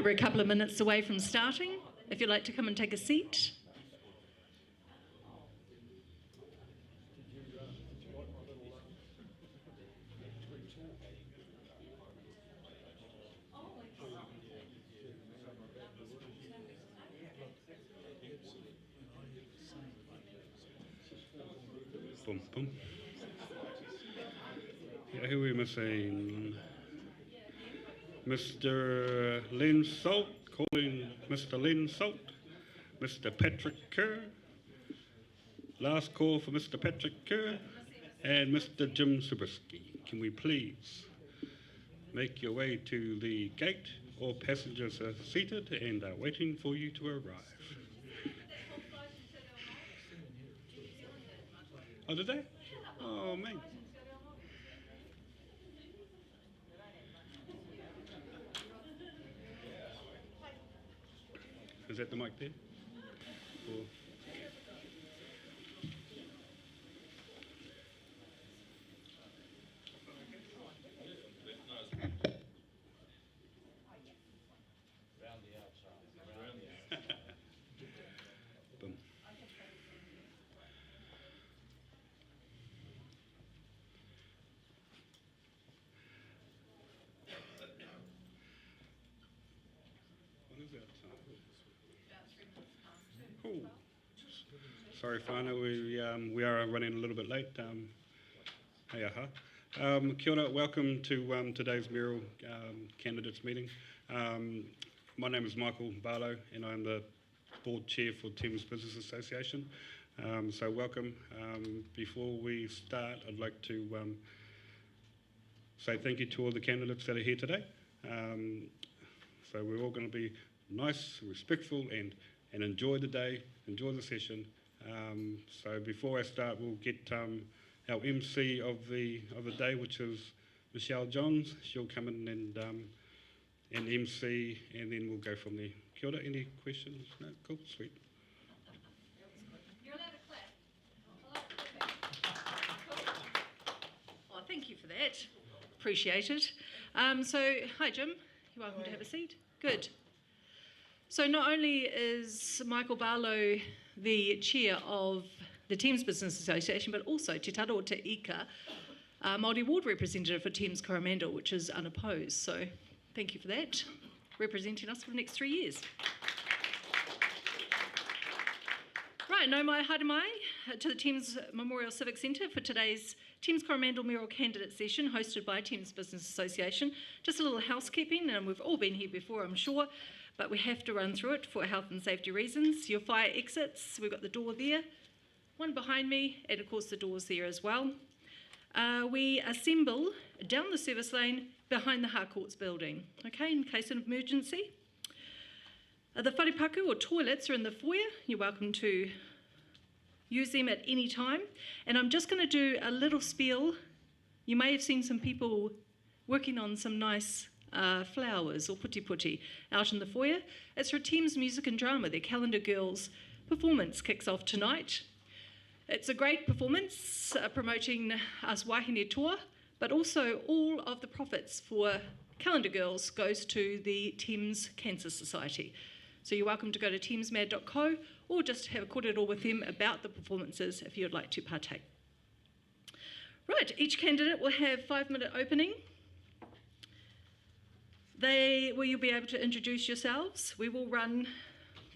We're a couple of minutes away from starting. If you'd like to come and take a seat. Boom, boom. Yeah, who are we missing? Mr. Lynn Salt, calling Mr. Lynn Salt, Mr. Patrick Kerr, last call for Mr. Patrick Kerr, and Mr. Jim Subiski. Can we please make your way to the gate All passengers are seated and are waiting for you to arrive. Oh, did they? Oh, man. Is that the mic there? Or... Boom. What is that? Cool. Sorry, Whānau, we are running a little bit late. Hey aha. Kia ora, welcome to today's Mayoral Candidates meeting. My name is Michael Barlow and I'm the Board Chair for Thames Business Association. So welcome. Before we start, I'd like to say thank you to all the candidates that are here today. So we're all going to be nice, respectful and enjoy the day, enjoy the session. So before I start, we'll get our MC of the day, which is Michelle Johns. She'll come in and MC, and then we'll go from there. Kia ora, any questions? No? Cool, sweet. You're allowed to clap. Oh, thank you for that. Appreciate it. So, hi Jim, you're welcome to have a seat. Good. So not only is Michael Barlow the chair of the Thames Business Association, but also Te Taro Te Ika, Māori ward representative for Thames Coromandel, which is unopposed. So thank you for that, representing us for the next 3 years. Right, nau mai, haere mai, to the Thames Memorial Civic Centre for today's Thames Coromandel Mayoral Candidate Session hosted by Thames Business Association. Just a little housekeeping, and we've all been here before, I'm sure, but we have to run through it for health and safety reasons. Your fire exits, we've got the door there, one behind me, and of course the doors there as well. We assemble down the service lane behind the Harcourts building, okay, in case of emergency. The wharepaku or toilets are in the foyer. You're welcome to use them at any time. And I'm just going to do a little spiel. You may have seen some people working on some nice flowers or puti out in the foyer. It's for Thames Music and Drama. Their Calendar Girls performance kicks off tonight. It's a great performance promoting us wahine tour, but also all of the profits for Calendar Girls goes to the Thames Cancer Society. So you're welcome to go to thamesmad.co or just have a kōrero with them about the performances if you'd like to partake. Right, each candidate will have 5-minute opening. You'll be able to introduce yourselves. We will run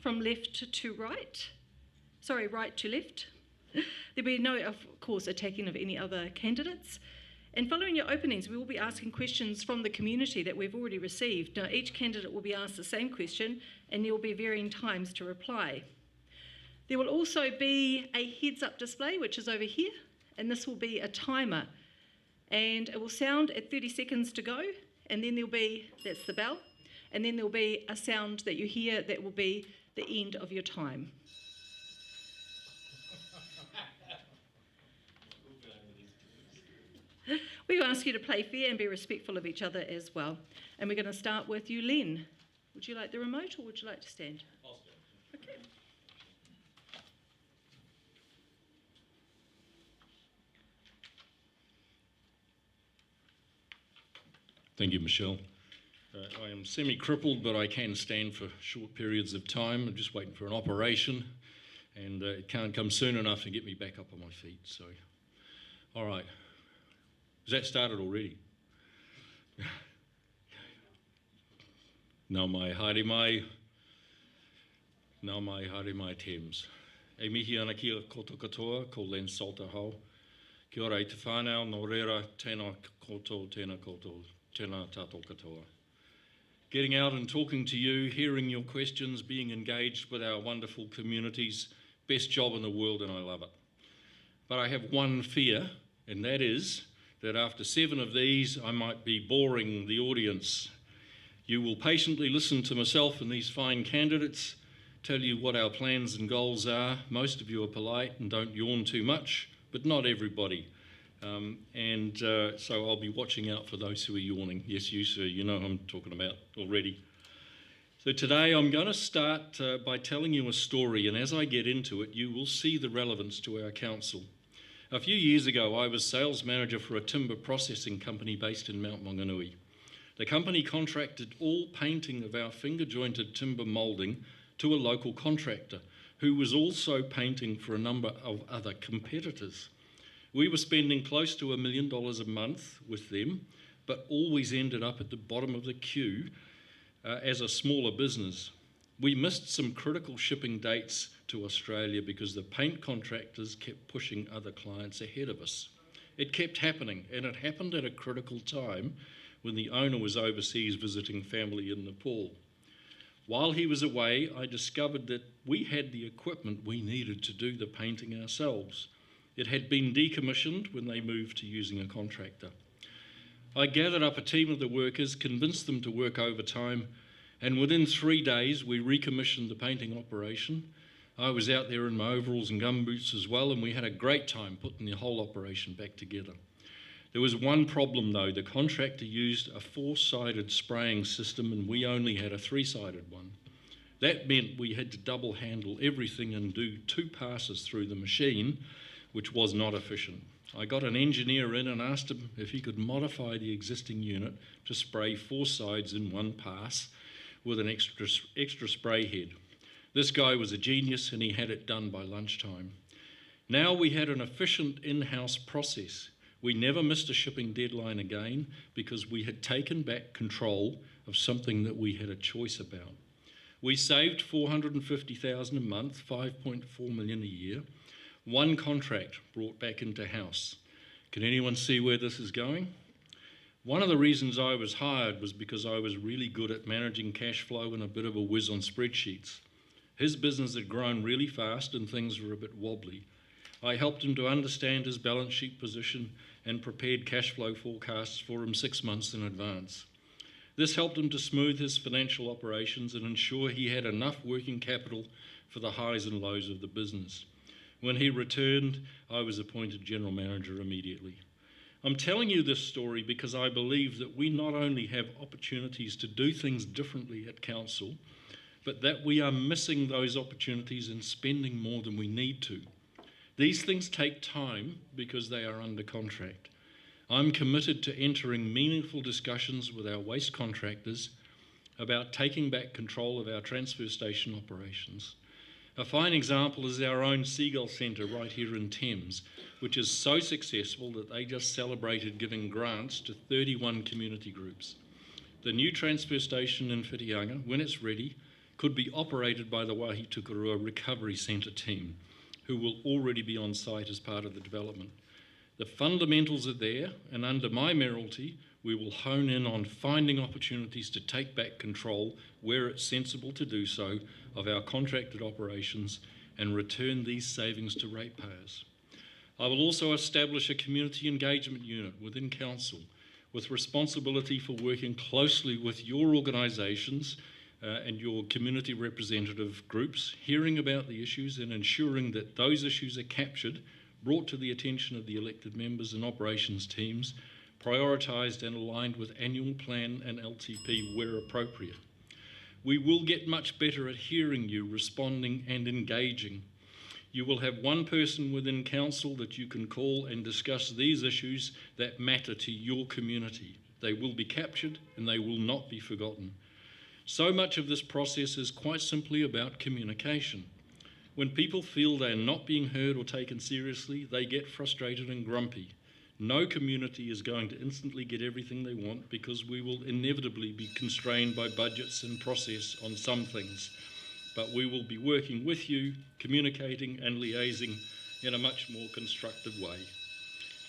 from left to right. Sorry, right to left. There'll be no, of course, attacking of any other candidates. And following your openings, we will be asking questions from the community that we've already received. Now, each candidate will be asked the same question, and there will be varying times to reply. There will also be a heads-up display, which is over here, and this will be a timer. And it will sound at 30 seconds to go, and then there'll be, that's the bell, and then there'll be a sound that you hear that will be the end of your time. We ask you to play fair and be respectful of each other as well. And we're going to start with you, Len. Would you like the remote or would you like to stand? I'll stand. Okay. Thank you, Michelle. I am semi-crippled, but I can stand for short periods of time. I'm just waiting for an operation, and it can't come soon enough to get me back up on my feet. So, all right. Has that started already? Nā mai haere mai, nā mai haere mai Thames. E mihi ana kia koto katoa, ko Len Salter hau. Kia ora i te whānau, nō reira, tēnā koto, tēnā koto, tēnā tātou katoa. Getting out and talking to you, hearing your questions, being engaged with our wonderful communities, best job in the world and I love it. But I have one fear, and that is that after 7 of these, I might be boring the audience. You will patiently listen to myself and these fine candidates tell you what our plans and goals are. Most of you are polite and don't yawn too much, but not everybody. So I'll be watching out for those who are yawning. Yes, you sir, you know who I'm talking about already. So today I'm going to start by telling you a story, and as I get into it, you will see the relevance to our council. A few years ago, I was sales manager for a timber processing company based in Mount Maunganui. The company contracted all painting of our finger-jointed timber moulding to a local contractor who was also painting for a number of other competitors. We were spending close to $1 million a month with them, but always ended up at the bottom of the queue as a smaller business. We missed some critical shipping dates to Australia because the paint contractors kept pushing other clients ahead of us. It kept happening, and it happened at a critical time when the owner was overseas visiting family in Nepal. While he was away, I discovered that we had the equipment we needed to do the painting ourselves. It had been decommissioned when they moved to using a contractor. I gathered up a team of the workers, convinced them to work overtime, and within 3 days we recommissioned the painting operation. I was out there in my overalls and gumboots as well, and we had a great time putting the whole operation back together. There was one problem though. The contractor used a 4-sided spraying system and we only had a 3-sided one. That meant we had to double handle everything and do 2 passes through the machine, which was not efficient. I got an engineer in and asked him if he could modify the existing unit to spray 4 sides in 1 pass with an extra spray head. This guy was a genius and he had it done by lunchtime. Now we had an efficient in-house process. We never missed a shipping deadline again because we had taken back control of something that we had a choice about. We saved $450,000 a month, $5.4 million a year. 1 contract brought back into house. Can anyone see where this is going? One of the reasons I was hired was because I was really good at managing cash flow and a bit of a whiz on spreadsheets. His business had grown really fast and things were a bit wobbly. I helped him to understand his balance sheet position and prepared cash flow forecasts for him 6 months in advance. This helped him to smooth his financial operations and ensure he had enough working capital for the highs and lows of the business. When he returned, I was appointed general manager immediately. I'm telling you this story because I believe that we not only have opportunities to do things differently at council, but that we are missing those opportunities and spending more than we need to. These things take time because they are under contract. I'm committed to entering meaningful discussions with our waste contractors about taking back control of our transfer station operations. A fine example is our own Seagull Centre right here in Thames, which is so successful that they just celebrated giving grants to 31 community groups. The new transfer station in Whitianga, when it's ready, could be operated by the Waihi Tukurua Recovery Centre team, who will already be on site as part of the development. The fundamentals are there, and under my mayoralty, we will hone in on finding opportunities to take back control where it's sensible to do so of our contracted operations and return these savings to ratepayers. I will also establish a community engagement unit within council with responsibility for working closely with your organisations and your community representative groups, hearing about the issues and ensuring that those issues are captured, brought to the attention of the elected members and operations teams, prioritised and aligned with annual plan and LTP where appropriate. We will get much better at hearing you, responding and engaging. You will have one person within council that you can call and discuss these issues that matter to your community. They will be captured and they will not be forgotten. So much of this process is quite simply about communication. When people feel they are not being heard or taken seriously, they get frustrated and grumpy. No community is going to instantly get everything they want because we will inevitably be constrained by budgets and process on some things. But we will be working with you, communicating and liaising in a much more constructive way.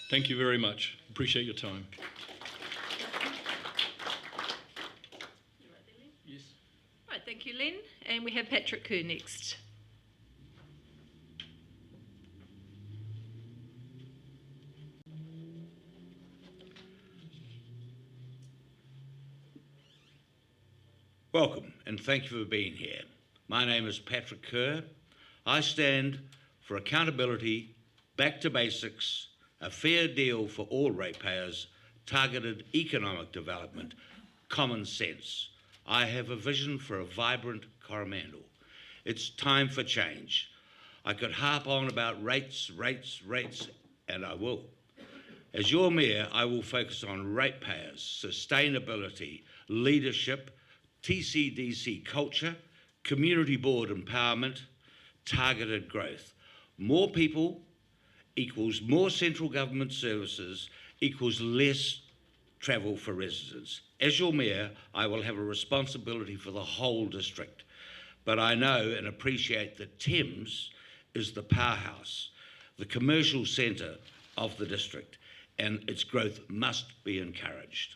Thank you very much. Appreciate your time. Yes. Right, thank you, Len. And we have Patrick Kerr next. Welcome and thank you for being here. My name is Patrick Kerr. I stand for accountability, back to basics, a fair deal for all ratepayers, targeted economic development, common sense. I have a vision for a vibrant Coromandel. It's time for change. I could harp on about rates, and I will. As your mayor, I will focus on ratepayers, sustainability, leadership, TCDC culture, community board empowerment, targeted growth. More people equals more central government services equals less travel for residents. As your mayor, I will have a responsibility for the whole district, but I know and appreciate that Thames is the powerhouse, the commercial centre of the district, and its growth must be encouraged.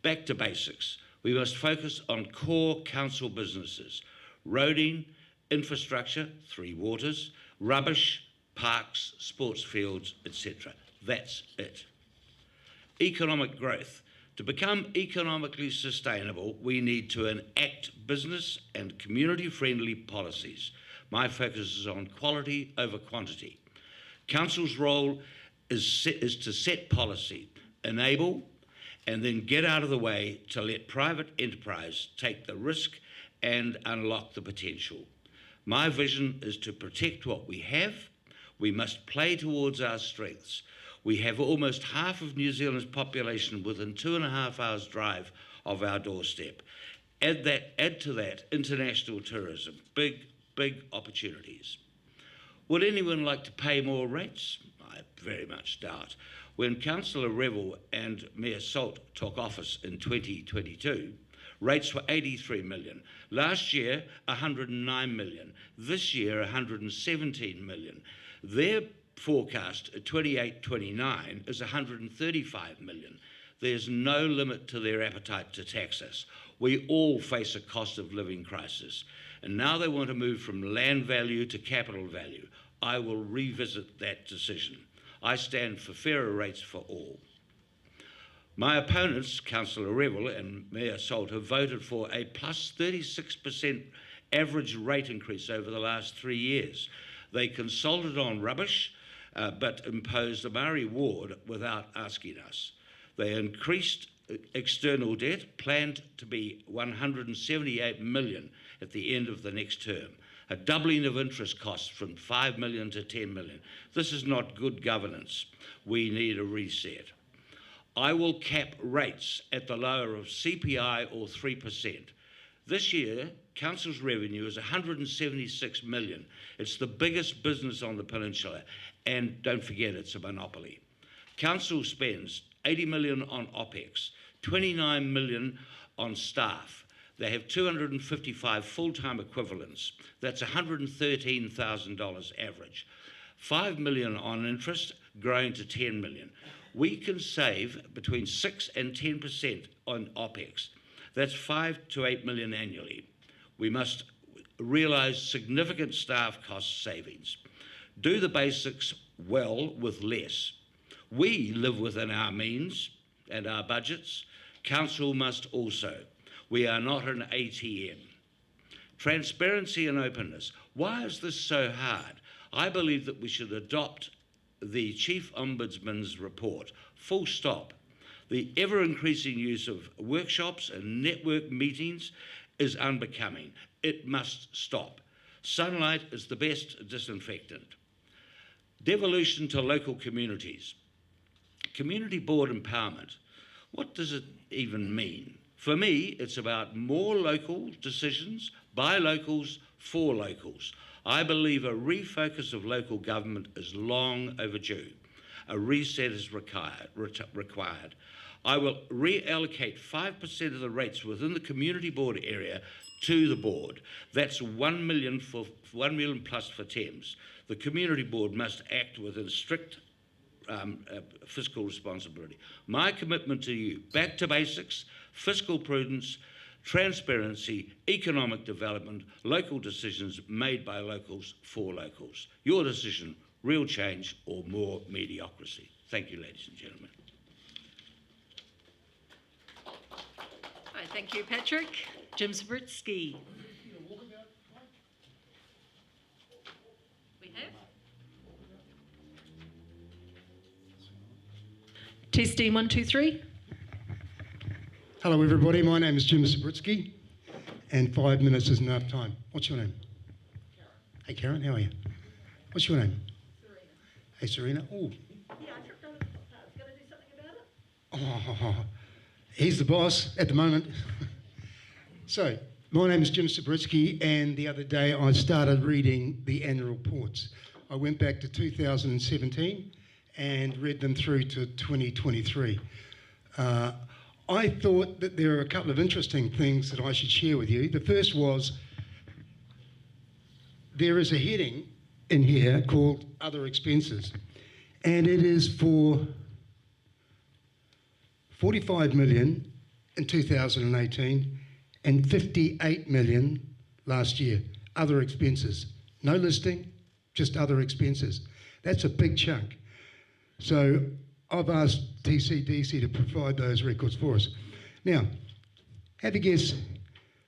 Back to basics. We must focus on core council businesses, roading, infrastructure, 3 waters, rubbish, parks, sports fields, etc. That's it. Economic growth. To become economically sustainable, we need to enact business and community-friendly policies. My focus is on quality over quantity. Council's role is to set policy, enable, and then get out of the way to let private enterprise take the risk and unlock the potential. My vision is to protect what we have. We must play towards our strengths. We have almost half of New Zealand's population within 2.5 hours drive of our doorstep. Add to that international tourism, big opportunities. Would anyone like to pay more rates? I very much doubt. When Councillor Revel and Mayor Salt took office in 2022, rates were 83 million. Last year, 109 million. This year, 117 million. Their forecast at 28-29 is 135 million. There's no limit to their appetite to tax us. We all face a cost of living crisis. And now they want to move from land value to capital value. I will revisit that decision. I stand for fairer rates for all. My opponents, Councillor Revel and Mayor Salt, have voted for a plus 36% average rate increase over the last 3 years. They consulted on rubbish, but imposed a Maori ward without asking us. They increased external debt, planned to be 178 million at the end of the next term. A doubling of interest costs from 5 million to 10 million. This is not good governance. We need a reset. I will cap rates at the lower of CPI or 3%. This year, Council's revenue is 176 million. It's the biggest business on the peninsula, and don't forget it's a monopoly. Council spends 80 million on OPEX, 29 million on staff. They have 255 full-time equivalents. That's $113,000 average. 5 million on interest, growing to 10 million. We can save between 6 and 10% on OPEX. That's 5 to 8 million annually. We must realise significant staff cost savings. Do the basics well with less. We live within our means and our budgets. Council must also. We are not an ATM. Transparency and openness. Why is this so hard? I believe that we should adopt the Chief Ombudsman's report, full stop. The ever-increasing use of workshops and network meetings is unbecoming. It must stop. Sunlight is the best disinfectant. Devolution to local communities. Community board empowerment. What does it even mean? For me, it's about more local decisions by locals for locals. I believe a refocus of local government is long overdue. A reset is required. I will reallocate 5% of the rates within the community board area to the board. That's 1 million plus for Thames. The community board must act within strict fiscal responsibility. My commitment to you, back to basics, fiscal prudence, transparency, economic development, local decisions made by locals for locals. Your decision, real change or more mediocrity. Thank you, ladies and gentlemen. Right, thank you, Patrick. Jim Zabritsky. We have. Testing 1, 2, 3. Hello everybody, my name is Jim Zabritsky and 5 minutes is enough time. What's your name? Karen. Hey Karen, how are you? What's your name? Serena. Hey Serena. Oh. Yeah, I tripped on it. Going to do something about it? Oh, he's the boss at the moment. So, my name is Jim Zabritsky and the other day I started reading the annual reports. I went back to 2017 and read them through to 2023. I thought that there are a couple of interesting things that I should share with you. The first was, there is a heading in here called Other Expenses, and it is for 45 million in 2018 and 58 million last year. Other expenses. No listing, just other expenses. That's a big chunk. So I've asked TCDC to provide those records for us. Now, have a guess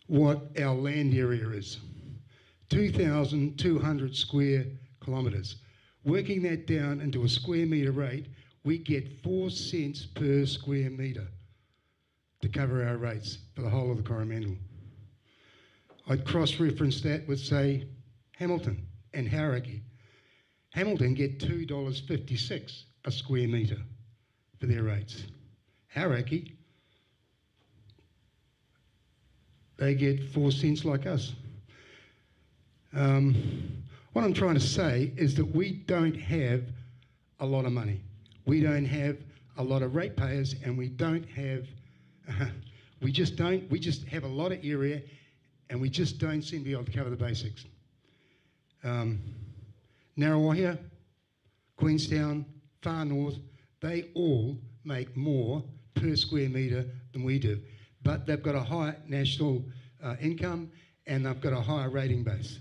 what our land area is. 2,200 square kilometres. Working that down into a square metre rate, we get 4 cents per square metre to cover our rates for the whole of the Coromandel. I'd cross-reference that with, say, Hamilton and Hauraki. Hamilton get $2.56 a square metre for their rates. Hauraki, they get 4 cents like us. What I'm trying to say is that we don't have a lot of money. We don't have a lot of ratepayers, and we don't have, we just have a lot of area, and we just don't seem to be able to cover the basics. Narrawahia, Queenstown, Far North, they all make more per square metre than we do, but they've got a higher national income and they've got a higher rating base.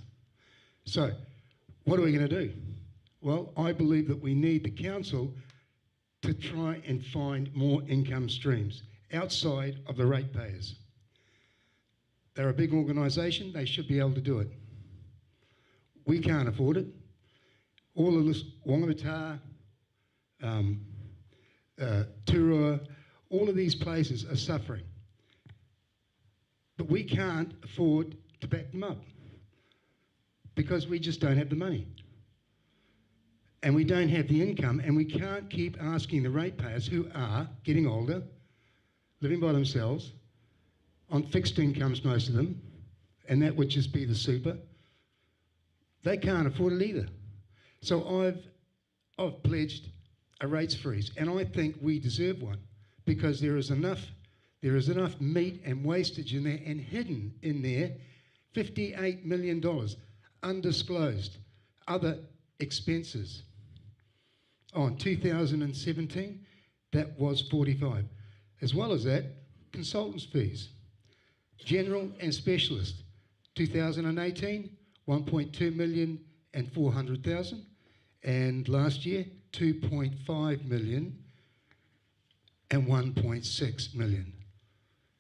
So, what are we going to do? Well, I believe that we need the council to try and find more income streams outside of the ratepayers. They're a big organisation, they should be able to do it. We can't afford it. All of this, Whangamata, Turua, all of these places are suffering. But we can't afford to back them up because we just don't have the money. And we don't have the income, and we can't keep asking the ratepayers who are getting older, living by themselves, on fixed incomes, most of them, and that would just be the super. They can't afford it either. So I've pledged a rates freeze, and I think we deserve one because there is enough meat and wastage in there, and hidden in there, $58 million undisclosed other expenses. On 2017, that was 45. As well as that, consultants fees, general and specialist. 2018, 1.2 million and 400,000, and last year 2.5 million and 1.6 million.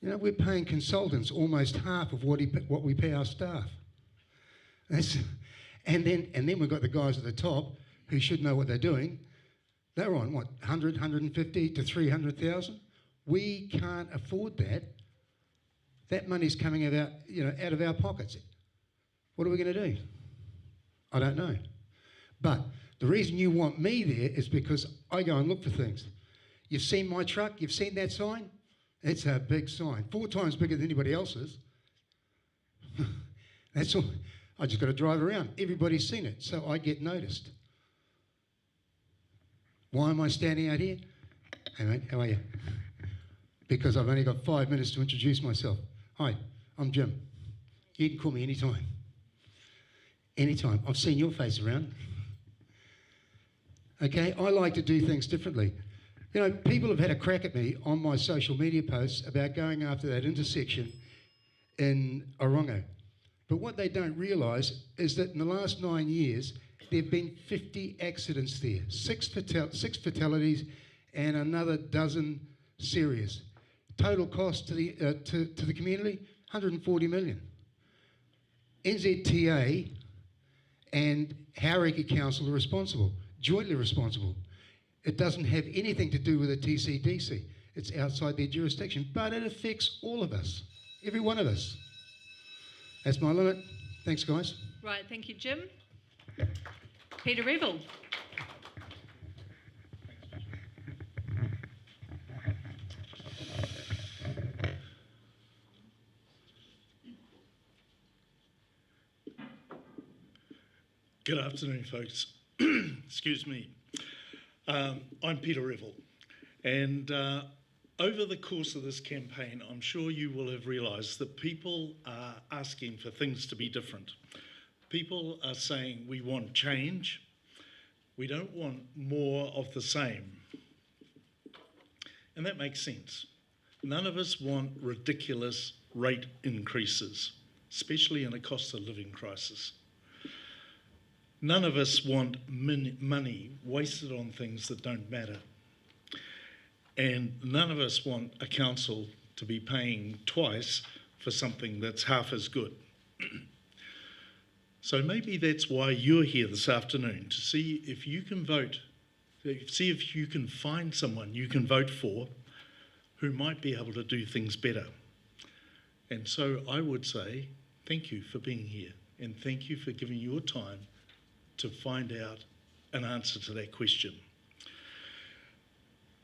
You know, we're paying consultants almost half of what we pay our staff. And then we've got the guys at the top who should know what they're doing. They're on what, 100, 150 to 300,000. We can't afford that. That money's coming out of our pockets. What are we going to do? I don't know. But the reason you want me there is because I go and look for things. You've seen my truck, you've seen that sign? It's a big sign, 4 times bigger than anybody else's. That's all. I just got to drive around. Everybody's seen it, so I get noticed. Why am I standing out here? Hey mate, how are you? Because I've only got 5 minutes to introduce myself. Hi, I'm Jim. You can call me anytime. Anytime. I've seen your face around. Okay, I like to do things differently. You know, people have had a crack at me on my social media posts about going after that intersection in Orongo. But what they don't realise is that in the last 9 years, there have been 50 accidents there, 6 fatalities and another dozen serious. Total cost to the community, 140 million. NZTA and Hauraki Council are responsible, jointly responsible. It doesn't have anything to do with the TCDC. It's outside their jurisdiction, but it affects all of us, every one of us. That's my limit. Thanks, guys. Right, thank you, Jim. Peter Revel. Good afternoon, folks. Excuse me. I'm Peter Revel, and over the course of this campaign, I'm sure you will have realised that people are asking for things to be different. People are saying we want change, we don't want more of the same. And that makes sense. None of us want ridiculous rate increases, especially in a cost of living crisis. None of us want money wasted on things that don't matter. And none of us want a council to be paying twice for something that's half as good. So maybe that's why you're here this afternoon, to see if you can vote, see if you can find someone you can vote for who might be able to do things better. And so I would say thank you for being here, and thank you for giving your time to find out an answer to that question.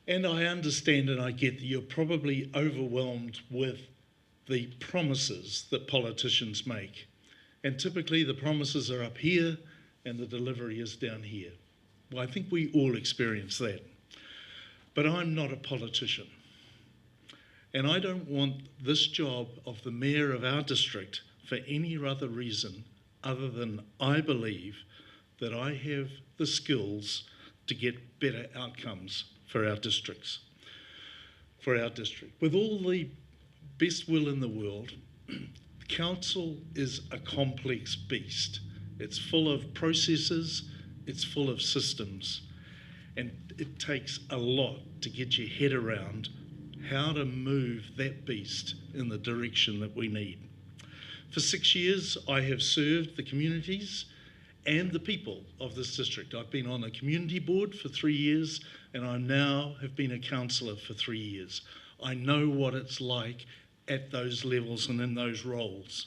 And I understand and I get that you're probably overwhelmed with the promises that politicians make. And typically the promises are up here and the delivery is down here. Well, I think we all experience that. But I'm not a politician. And I don't want this job of the mayor of our district for any other reason other than I believe that I have the skills to get better outcomes for our districts, for our district. With all the best will in the world, council is a complex beast. It's full of processes, it's full of systems, and it takes a lot to get your head around how to move that beast in the direction that we need. For 6 years, I have served the communities and the people of this district. I've been on a community board for 3 years, and I now have been a councillor for 3 years. I know what it's like at those levels and in those roles.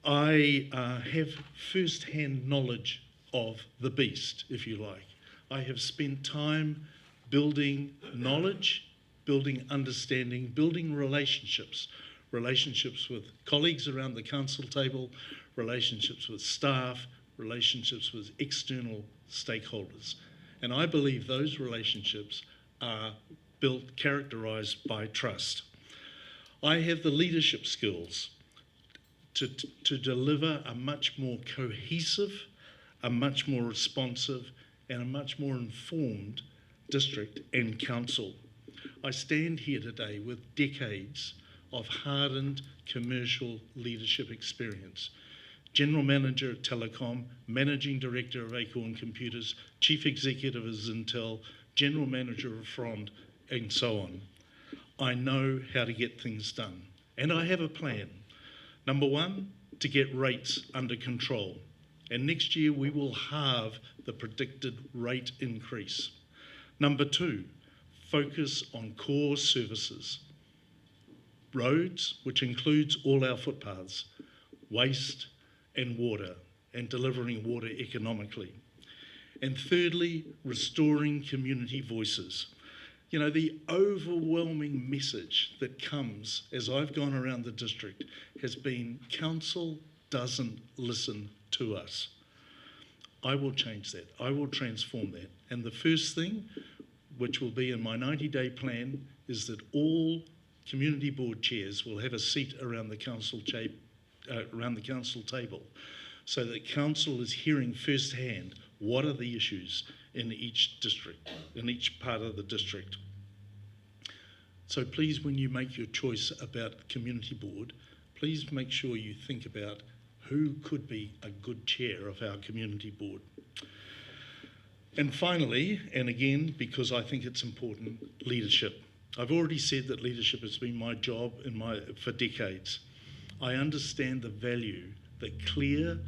I have first-hand knowledge of the beast, if you like. I have spent time building knowledge, building understanding, building relationships with colleagues around the council table, relationships with staff, relationships with external stakeholders. And I believe those relationships are built, characterised by trust. I have the leadership skills to deliver a much more cohesive, a much more responsive, and a much more informed district and council. I stand here today with decades of hardened commercial leadership experience. General Manager at Telecom, Managing Director of Acorn Computers, Chief Executive of Intel, General Manager of Frond, and so on. I know how to get things done, and I have a plan. Number one, to get rates under control. And next year we will halve the predicted rate increase. Number two, focus on core services. Roads, which includes all our footpaths, waste and water, and delivering water economically. And thirdly, restoring community voices. You know, the overwhelming message that comes as I've gone around the district has been, council doesn't listen to us. I will change that. I will transform that. And the first thing, which will be in my 90-day plan, is that all community board chairs will have a seat around the council table, so that council is hearing firsthand what are the issues in each district, in each part of the district. So please, when you make your choice about community board, please make sure you think about who could be a good chair of our community board. And finally, and again, because I think it's important, leadership. I've already said that leadership has been my job for decades. I understand the value that clear,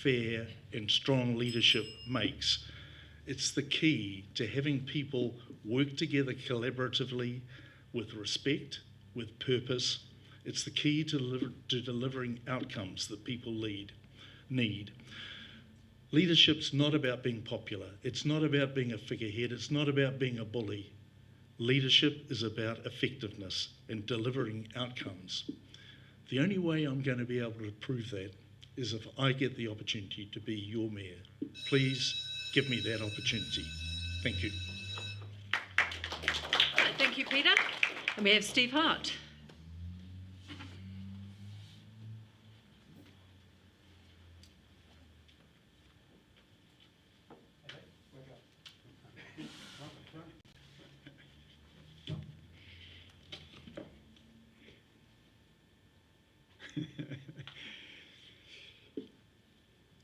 fair and strong leadership makes. It's the key to having people work together collaboratively with respect, with purpose. It's the key to delivering outcomes that people need. Leadership's not about being popular. It's not about being a figurehead. It's not about being a bully. Leadership is about effectiveness and delivering outcomes. The only way I'm going to be able to prove that is if I get the opportunity to be your mayor. Please give me that opportunity. Thank you. Thank you, Peter. And we have Steve Hart.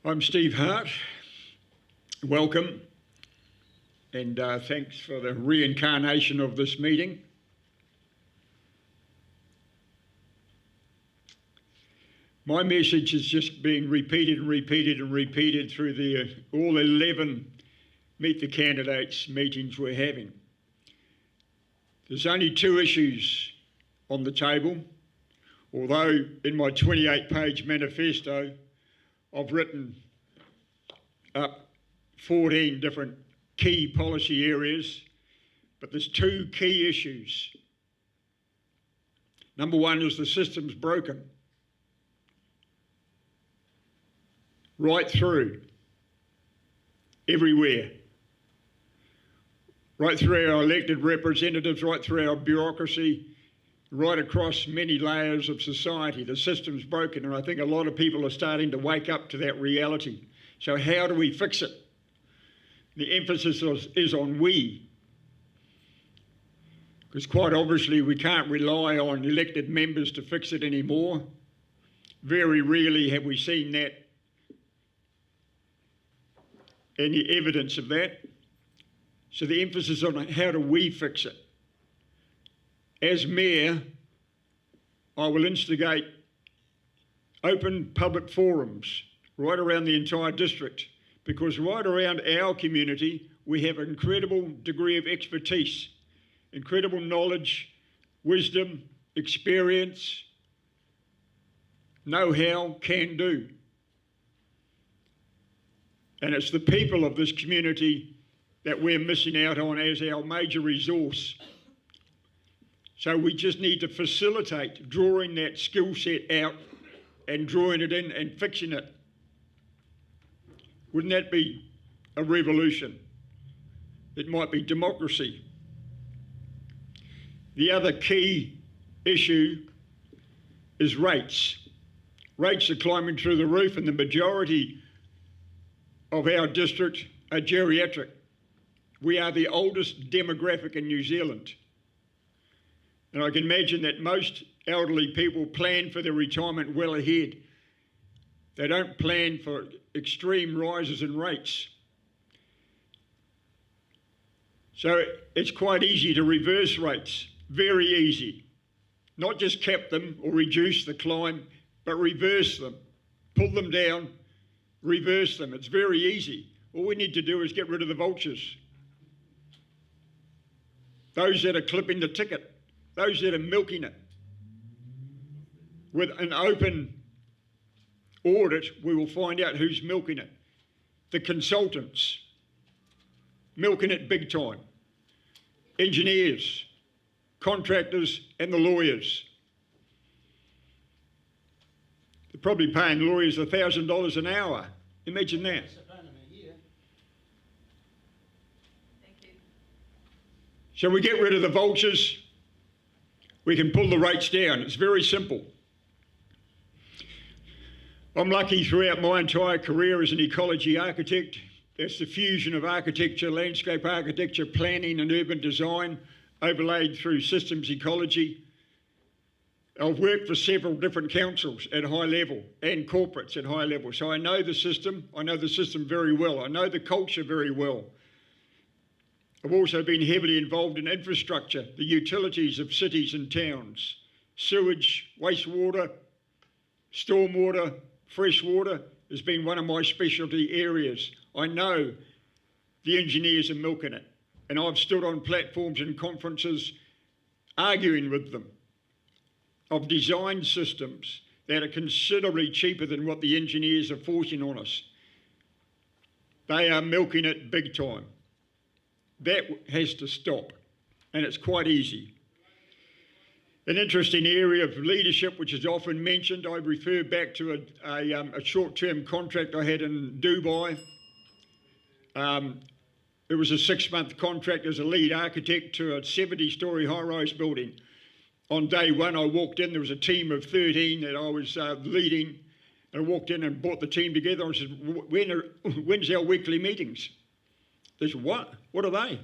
I'm Steve Hart. Welcome, and thanks for the reincarnation of this meeting. My message is just being repeated and repeated and repeated through the all 11 Meet the Candidates meetings we're having. There's only 2 issues on the table, although in my 28-page manifesto I've written up 14 different key policy areas, but there's 2 key issues. Number 1 is the system's broken. Right through, everywhere. Right through our elected representatives, right through our bureaucracy, right across many layers of society. The system's broken, and I think a lot of people are starting to wake up to that reality. So how do we fix it? The emphasis is on we, because quite obviously we can't rely on elected members to fix it anymore. Very rarely have we seen that, any evidence of that. So the emphasis on how do we fix it? As mayor, I will instigate open public forums right around the entire district, because right around our community we have an incredible degree of expertise, incredible knowledge, wisdom, experience, know-how, can-do. And it's the people of this community that we're missing out on as our major resource. So we just need to facilitate drawing that skill set out and drawing it in and fixing it. Wouldn't that be a revolution? It might be democracy. The other key issue is rates. Rates are climbing through the roof, and the majority of our district are geriatric. We are the oldest demographic in New Zealand. And I can imagine that most elderly people plan for their retirement well ahead. They don't plan for extreme rises in rates. So it's quite easy to reverse rates, very easy. Not just cap them or reduce the climb, but reverse them, pull them down, reverse them. It's very easy. All we need to do is get rid of the vultures. Those that are clipping the ticket, those that are milking it. With an open audit, we will find out who's milking it. The consultants, milking it big time. Engineers, contractors and the lawyers. They're probably paying lawyers $1,000 an hour. Imagine that. So we get rid of the vultures, we can pull the rates down. It's very simple. I'm lucky throughout my entire career as an ecology architect. It's the fusion of architecture, landscape architecture, planning and urban design, overlaid through systems ecology. I've worked for several different councils at high level and corporates at high level. So I know the system very well. I know the culture very well. I've also been heavily involved in infrastructure, the utilities of cities and towns, sewage, wastewater, Stormwater, freshwater has been one of my specialty areas. I know the engineers are milking it, and I've stood on platforms and conferences arguing with them. I've designed systems that are considerably cheaper than what the engineers are forcing on us. They are milking it big time. That has to stop, and it's quite easy. An interesting area of leadership, which is often mentioned, I refer back to a short-term contract I had in Dubai. It was a 6-month contract as a lead architect to a 70-storey high-rise building. On day one, I walked in, there was a team of 13 that I was leading, and I walked in and brought the team together and said, when's our weekly meetings? They said, what? What are they?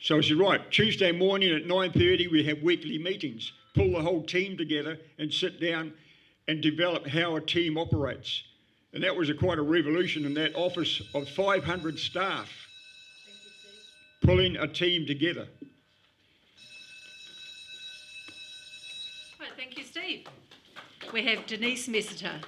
So I said, right, Tuesday morning at 9:30 we have weekly meetings. Pull the whole team together and sit down and develop how a team operates. And that was quite a revolution in that office of 500 staff, pulling a team together. Right, thank you, Steve. We have Denise Messiter.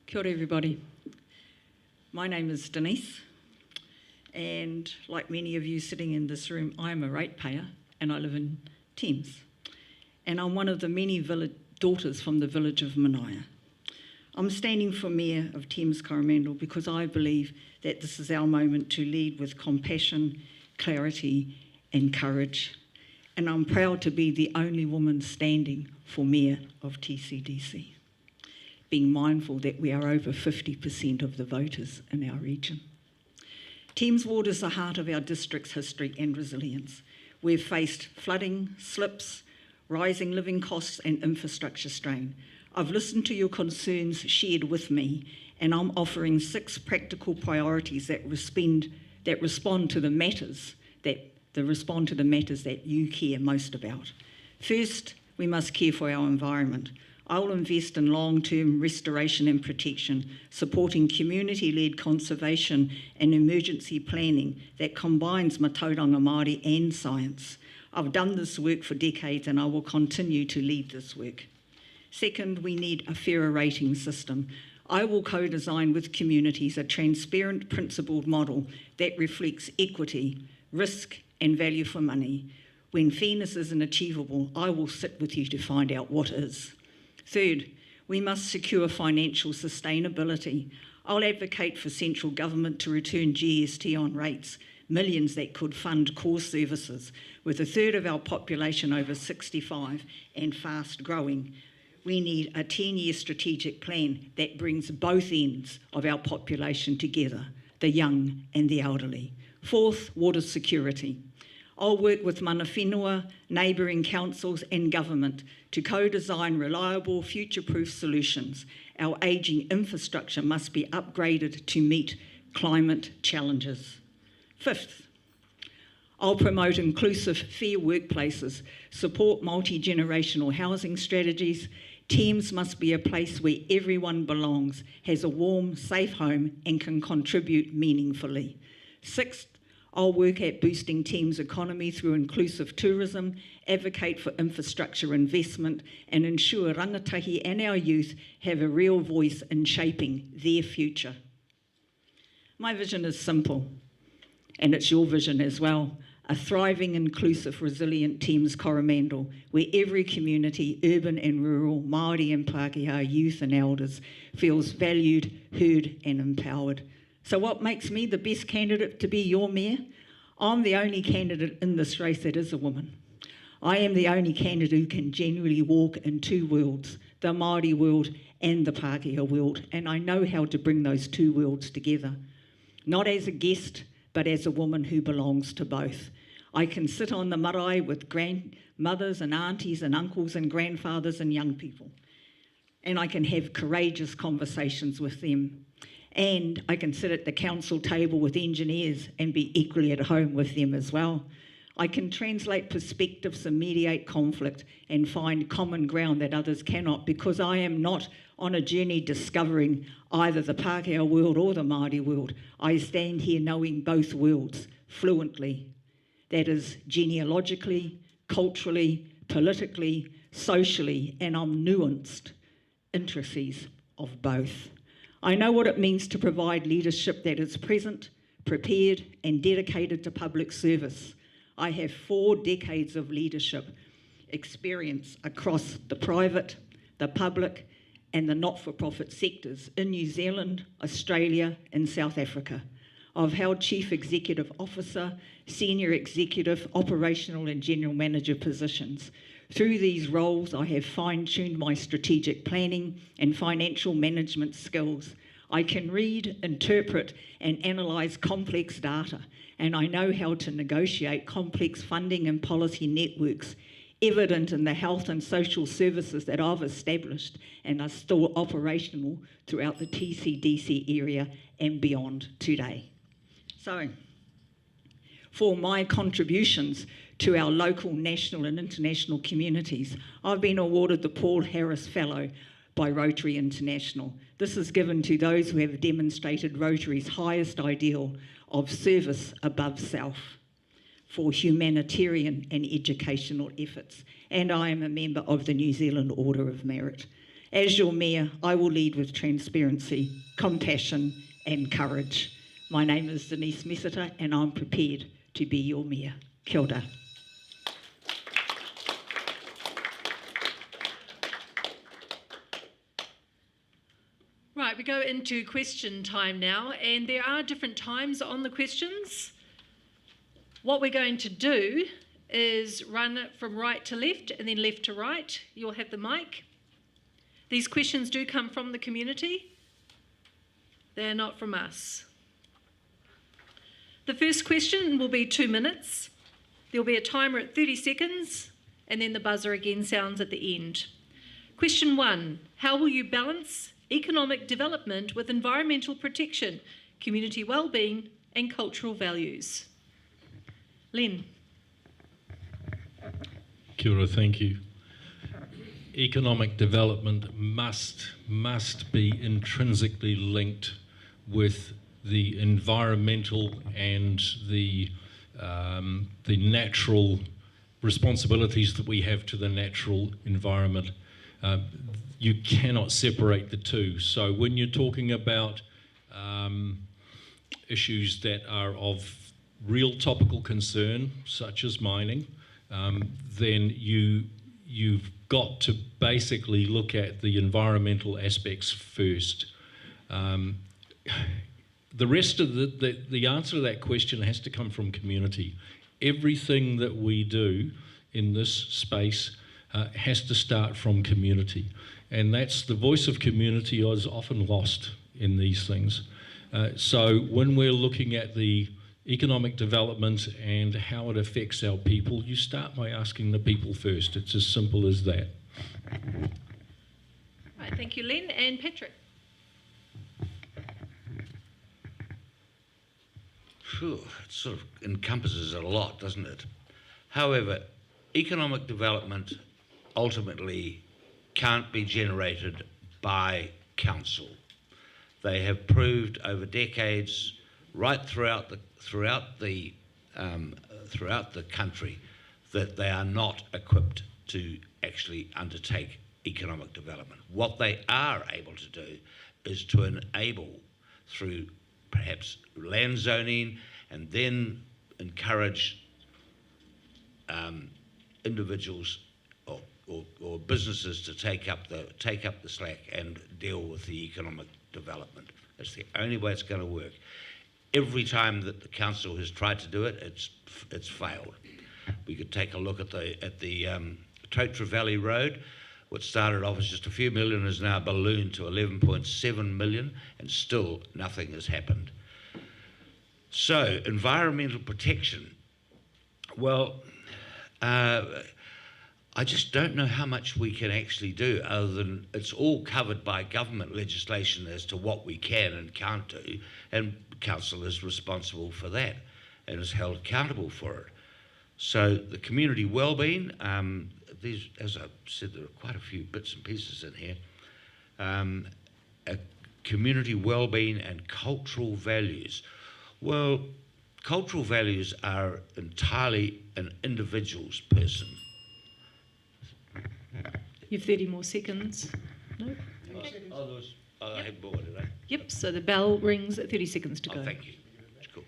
Kia ora everybody. My name is Denise, and like many of you sitting in this room, I'm a ratepayer and I live in Thames. And I'm one of the many daughters from the village of Manaia. I'm standing for Mayor of Thames Coromandel because I believe that this is our moment to lead with compassion, clarity and courage. And I'm proud to be the only woman standing for Mayor of TCDC, being mindful that we are over 50% of the voters in our region. Thames Water is the heart of our district's history and resilience. We've faced flooding, slips, rising living costs and infrastructure strain. I've listened to your concerns shared with me, and I'm offering 6 practical priorities that respond to the matters that you care most about. First, we must care for our environment. I will invest in long-term restoration and protection, supporting community-led conservation and emergency planning that combines matauranga Māori and science. I've done this work for decades and I will continue to lead this work. Second, we need a fairer rating system. I will co-design with communities a transparent, principled model that reflects equity, risk and value for money. When fairness isn't achievable, I will sit with you to find out what is. Third, we must secure financial sustainability. I'll advocate for central government to return GST on rates, millions that could fund core services. With a third of our population over 65 and fast growing, we need a 10-year strategic plan that brings both ends of our population together, the young and the elderly. Fourth, water security. I'll work with mana whenua, neighbouring councils and government to co-design reliable, future-proof solutions. Our ageing infrastructure must be upgraded to meet climate challenges. Fifth, I'll promote inclusive, fair workplaces, support multi-generational housing strategies. Thames must be a place where everyone belongs, has a warm, safe home and can contribute meaningfully. Sixth, I'll work at boosting Thames' economy through inclusive tourism, advocate for infrastructure investment and ensure rangatahi and our youth have a real voice in shaping their future. My vision is simple, and it's your vision as well. A thriving, inclusive, resilient Thames Coromandel, where every community, urban and rural, Māori and Pākehā, youth and elders, feels valued, heard and empowered. So what makes me the best candidate to be your mayor? I'm the only candidate in this race that is a woman. I am the only candidate who can genuinely walk in two worlds, the Māori world and the Pākehā world, and I know how to bring those two worlds together. Not as a guest, but as a woman who belongs to both. I can sit on the marae with grandmothers and aunties and uncles and grandfathers and young people, and I can have courageous conversations with them. And I can sit at the council table with engineers and be equally at home with them as well. I can translate perspectives and mediate conflict and find common ground that others cannot, because I am not on a journey discovering either the Pākehā world or the Māori world. I stand here knowing both worlds fluently. That is genealogically, culturally, politically, socially, and I'm nuanced intricacies of both. I know what it means to provide leadership that is present, prepared, and dedicated to public service. I have 4 decades of leadership experience across the private, the public, and the not-for-profit sectors in New Zealand, Australia, and South Africa. I've held Chief Executive Officer, Senior Executive, Operational and General Manager positions. Through these roles, I have fine-tuned my strategic planning and financial management skills. I can read, interpret, and analyse complex data, and I know how to negotiate complex funding and policy networks, evident in the health and social services that I've established and are still operational throughout the TCDC area and beyond today. So, for my contributions to our local, national and international communities, I've been awarded the Paul Harris Fellow by Rotary International. This is given to those who have demonstrated Rotary's highest ideal of service above self for humanitarian and educational efforts. And I am a member of the New Zealand Order of Merit. As your Mayor, I will lead with transparency, compassion and courage. My name is Denise Messiter and I'm prepared to be your Mayor. Kia ora. Right, we go into question time now, and there are different times on the questions. What we're going to do is run it from right to left and then left to right. You'll have the mic. These questions do come from the community. They're not from us. The first question will be 2 minutes. There'll be a timer at 30 seconds, and then the buzzer again sounds at the end. Question 1, how will you balance economic development with environmental protection, community wellbeing and cultural values? Len. Kia ora, thank you. Economic development must be intrinsically linked with the environmental and the natural responsibilities that we have to the natural environment. You cannot separate the two. So when you're talking about issues that are of real topical concern, such as mining, then you've got to basically look at the environmental aspects first. The rest of the answer to that question has to come from community. Everything that we do in this space has to start from community. And that's the voice of community is often lost in these things. So when we're looking at the economic development and how it affects our people, you start by asking the people first. It's as simple as that. Right, thank you, Len. And Patrick. Phew, it sort of encompasses a lot, doesn't it? However, economic development ultimately can't be generated by council. They have proved over decades, right throughout the country, that they are not equipped to actually undertake economic development. What they are able to do is to enable, through perhaps land zoning, and then encourage individuals or businesses to take up the slack and deal with the economic development. That's the only way it's going to work. every time that the council has tried to do it, it's failed. We could take a look at the Totra Valley Road. What started off as just a few million is now ballooned to 11.7 million, and still nothing has happened. So, environmental protection. Well, I just don't know how much we can actually do, other than it's all covered by government legislation as to what we can and can't do, and council is responsible for that and is held accountable for it. So the community wellbeing, these, as I said, there are quite a few bits and pieces in here. Community wellbeing and cultural values. Well, cultural values are entirely an individual's person. You've 30 more seconds. No? I had more, did I? Yep, so the bell rings at 30 seconds to go. Oh, thank you. That's cool.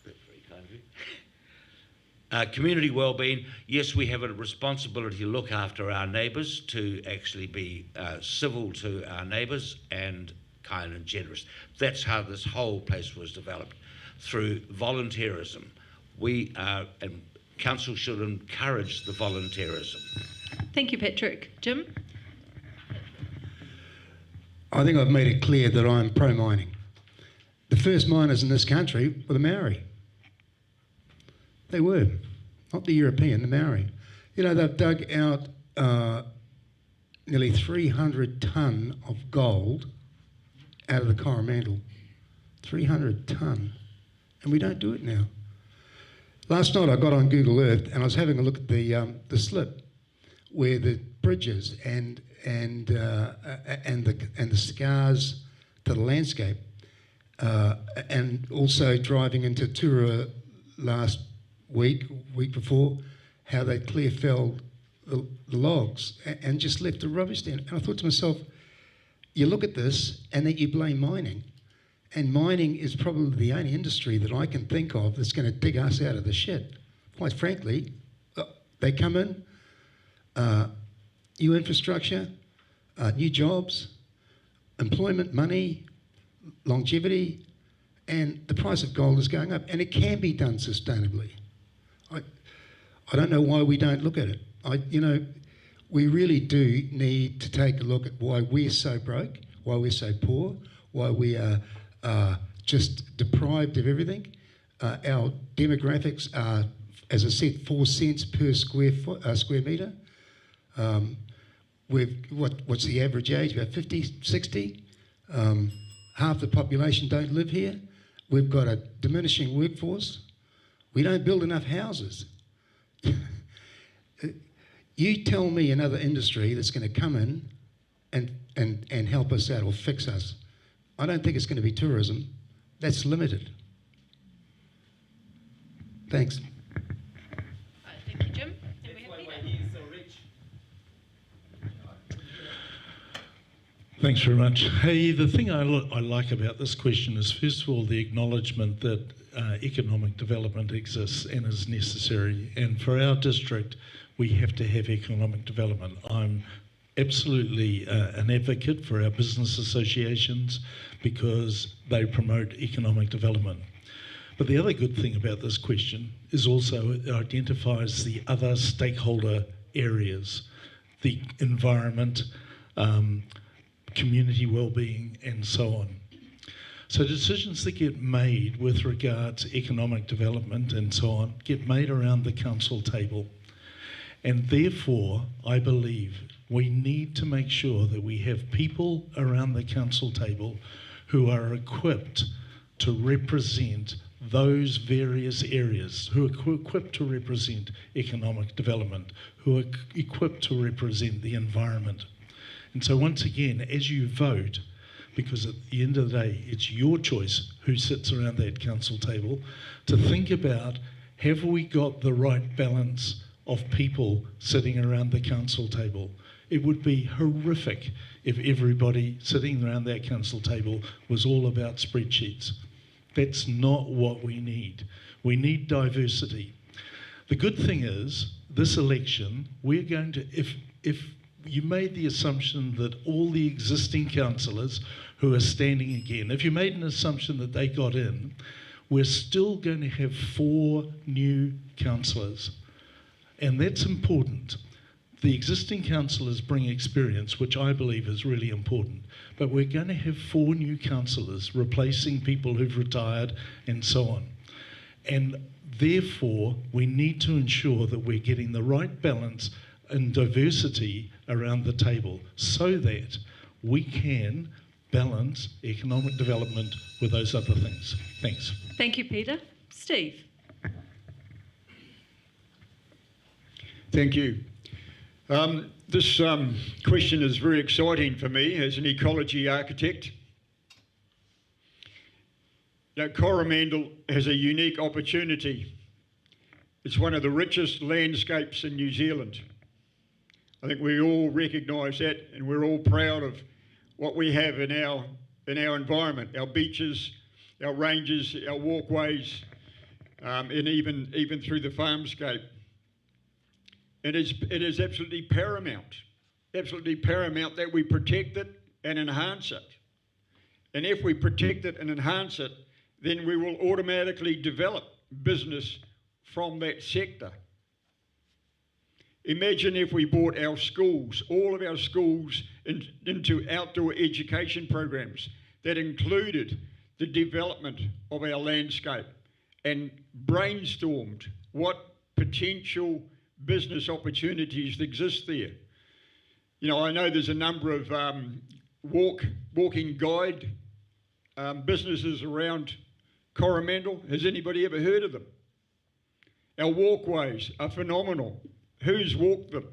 That's very kind of you. Community wellbeing, yes, we have a responsibility to look after our neighbours, to actually be civil to our neighbours and kind and generous. That's how this whole place was developed, through volunteerism. And council should encourage the volunteerism. Thank you, Patrick. Jim? I think I've made it clear that I'm pro-mining. The first miners in this country were the Maori. They were, not the European, the Maori. You know, they've dug out nearly 300 tonne of gold out of the Coromandel. 300 tonne. And we don't do it now. Last night I got on Google Earth and I was having a look at the slip where the bridges and the scars to the landscape, and also driving into Tura last week before, how they clear felled the logs and just left the rubbish there. And I thought to myself, you look at this and then you blame mining. And mining is probably the only industry that I can think of that's going to dig us out of the shit. Quite frankly, they come in, new infrastructure, new jobs, employment, money, longevity, and the price of gold is going up. And it can be done sustainably. I don't know why we don't look at it. We really do need to take a look at why we're so broke, why we're so poor, why we are just deprived of everything. Our demographics are, as I said, 4 cents per square metre. What's the average age? About 50, 60. Half the population don't live here. We've got a diminishing workforce. We don't build enough houses. You tell me another industry that's going to come in and help us out or fix us. I don't think it's going to be tourism. That's limited. Thanks. Thank you, Jim. And we have Peter. Thanks very much. Hey, the thing I like about this question is, first of all, the acknowledgement that economic development exists and is necessary. And for our district, we have to have economic development. I'm absolutely an advocate for our business associations because they promote economic development. But the other good thing about this question is also it identifies the other stakeholder areas, the environment, community wellbeing, and so on. So decisions that get made with regard to economic development and so on get made around the council table. And therefore, I believe we need to make sure that we have people around the council table who are equipped to represent those various areas, who are equipped to represent economic development, who are equipped to represent the environment. And so once again, as you vote, because at the end of the day, it's your choice who sits around that council table, to think about, have we got the right balance of people sitting around the council table? It would be horrific if everybody sitting around that council table was all about spreadsheets. That's not what we need. We need diversity. The good thing is, this election, we're going to, if you made the assumption that all the existing councillors who are standing again. If you made an assumption that they got in, we're still going to have 4 new councillors. And that's important. The existing councillors bring experience, which I believe is really important. But we're going to have 4 new councillors replacing people who've retired and so on. And therefore, we need to ensure that we're getting the right balance and diversity around the table so that we can balance economic development with those other things. Thanks. Thank you, Peter. Steve. Thank you. This question is very exciting for me as an ecology architect. Now, Coromandel has a unique opportunity. It's one of the richest landscapes in New Zealand. I think we all recognise that, and we're all proud of what we have in our environment, our beaches, our ranges, our walkways, and even through the farmscape. It is absolutely paramount that we protect it and enhance it. And if we protect it and enhance it, then we will automatically develop business from that sector. Imagine if we brought our schools, all of our schools, into outdoor education programs that included the development of our landscape and brainstormed what potential business opportunities exist there. You know, I know there's a number of walking guide businesses around Coromandel. Has anybody ever heard of them? Our walkways are phenomenal. Who's walked them?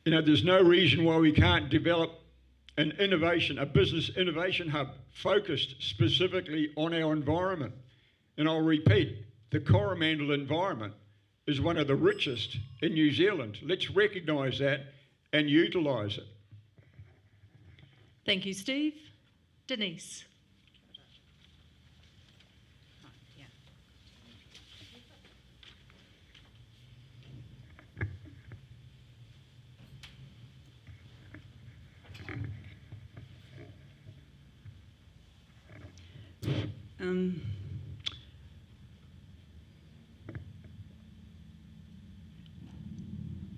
You know, there's no reason why we can't develop an innovation, a business innovation hub focused specifically on our environment. And I'll repeat, the Coromandel environment is one of the richest in New Zealand. Let's recognise that and utilise it. Thank you, Steve. Denise.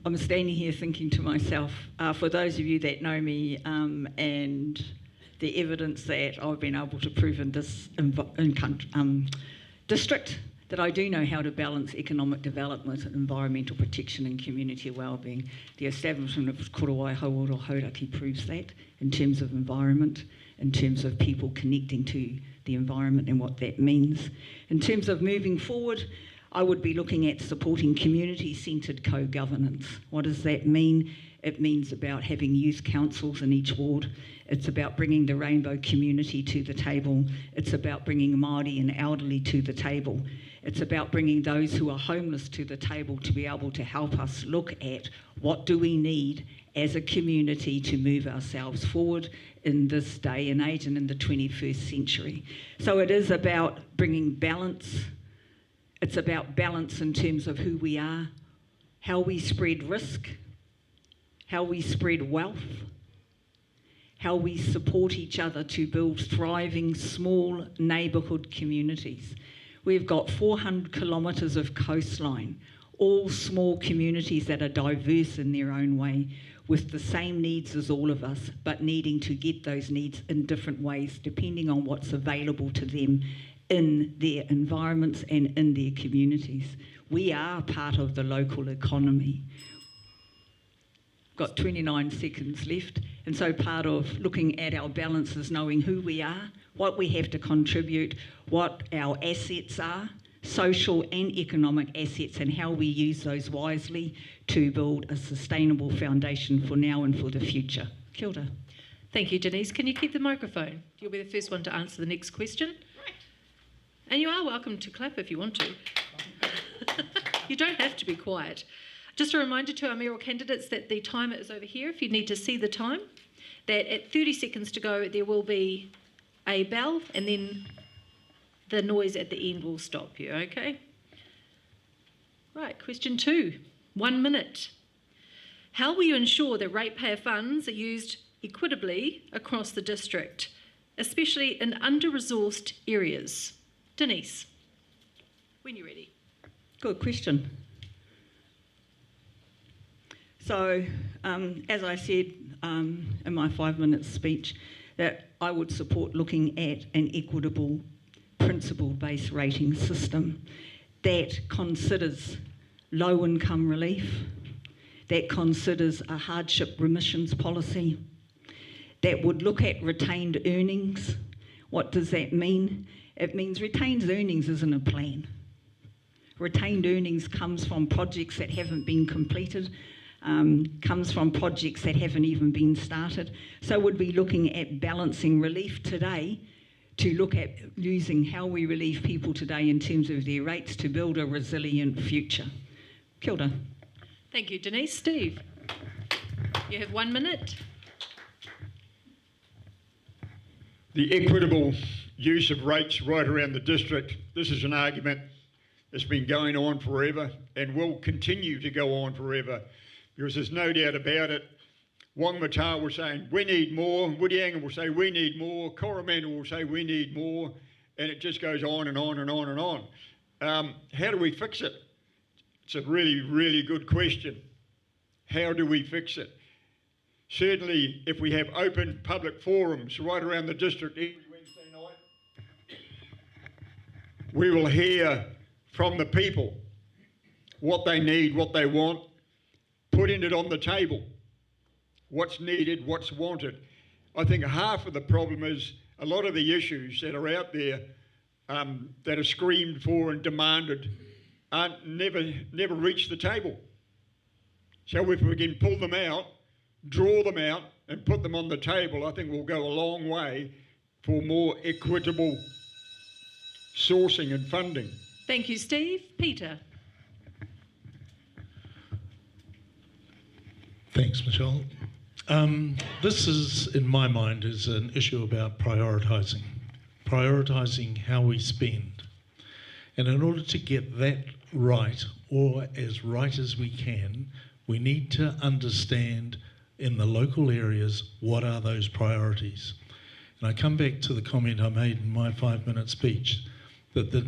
I'm standing here thinking to myself, for those of you that know me and the evidence that I've been able to prove in this district, that I do know how to balance economic development, environmental protection and community wellbeing. The establishment of Korowai Hauora Hauraki proves that in terms of environment, in terms of people connecting to the environment and what that means. In terms of moving forward, I would be looking at supporting community-centred co-governance. What does that mean? It means about having youth councils in each ward. It's about bringing the rainbow community to the table. It's about bringing Māori and elderly to the table. It's about bringing those who are homeless to the table to be able to help us look at what do we need as a community to move ourselves forward in this day and age and in the 21st century. So it is about bringing balance. It's about balance in terms of who we are, how we spread risk, how we spread wealth, how we support each other to build thriving small neighbourhood communities. We've got 400 kilometres of coastline, all small communities that are diverse in their own way, with the same needs as all of us, but needing to get those needs in different ways depending on what's available to them in their environments and in their communities. We are part of the local economy. Got 29 seconds left, and so part of looking at our balance is knowing who we are, what we have to contribute, what our assets are, social and economic assets, and how we use those wisely to build a sustainable foundation for now and for the future. Kia ora. Thank you, Denise. Can you keep the microphone? You'll be the first one to answer the next question. And you are welcome to clap if you want to. You don't have to be quiet. Just a reminder to our mayoral candidates that the timer is over here if you need to see the time, that at 30 seconds to go there will be a bell and then the noise at the end will stop you, okay? Right, question 2, 1 minute. How will you ensure that ratepayer funds are used equitably across the district, especially in under-resourced areas? Denise, when you're ready. Good question. So, as I said in my 5-minute speech, that I would support looking at an equitable principle-based rating system that considers low-income relief, that considers a hardship remissions policy, that would look at retained earnings. What does that mean? It means retained earnings isn't a plan. Retained earnings comes from projects that haven't been completed, comes from projects that haven't even been started. So we'd be looking at balancing relief today to look at using how we relieve people today in terms of their rates to build a resilient future. Kia ora. Thank you, Denise. Steve, you have 1 minute. The equitable use of rates right around the district, this is an argument that's been going on forever and will continue to go on forever, because there's no doubt about it. Wangmatar will say, we need more. Whitianga will say, we need more. Coromandel will say, we need more. And it just goes on and on and on and on. How do we fix it? It's a really, really good question. How do we fix it? Certainly, if we have open public forums right around the district every Wednesday night, we will hear from the people what they need, what they want, putting it on the table, what's needed, what's wanted. I think half of the problem is a lot of the issues that are out there that are screamed for and demanded never reach the table. So if we can pull them out, draw them out and put them on the table, I think we'll go a long way for more equitable sourcing and funding. Thank you, Steve. Peter. Thanks, Michelle. This is, in my mind, is an issue about prioritising how we spend. And in order to get that right, or as right as we can, we need to understand in the local areas what are those priorities. And I come back to the comment I made in my 5-minute speech, that the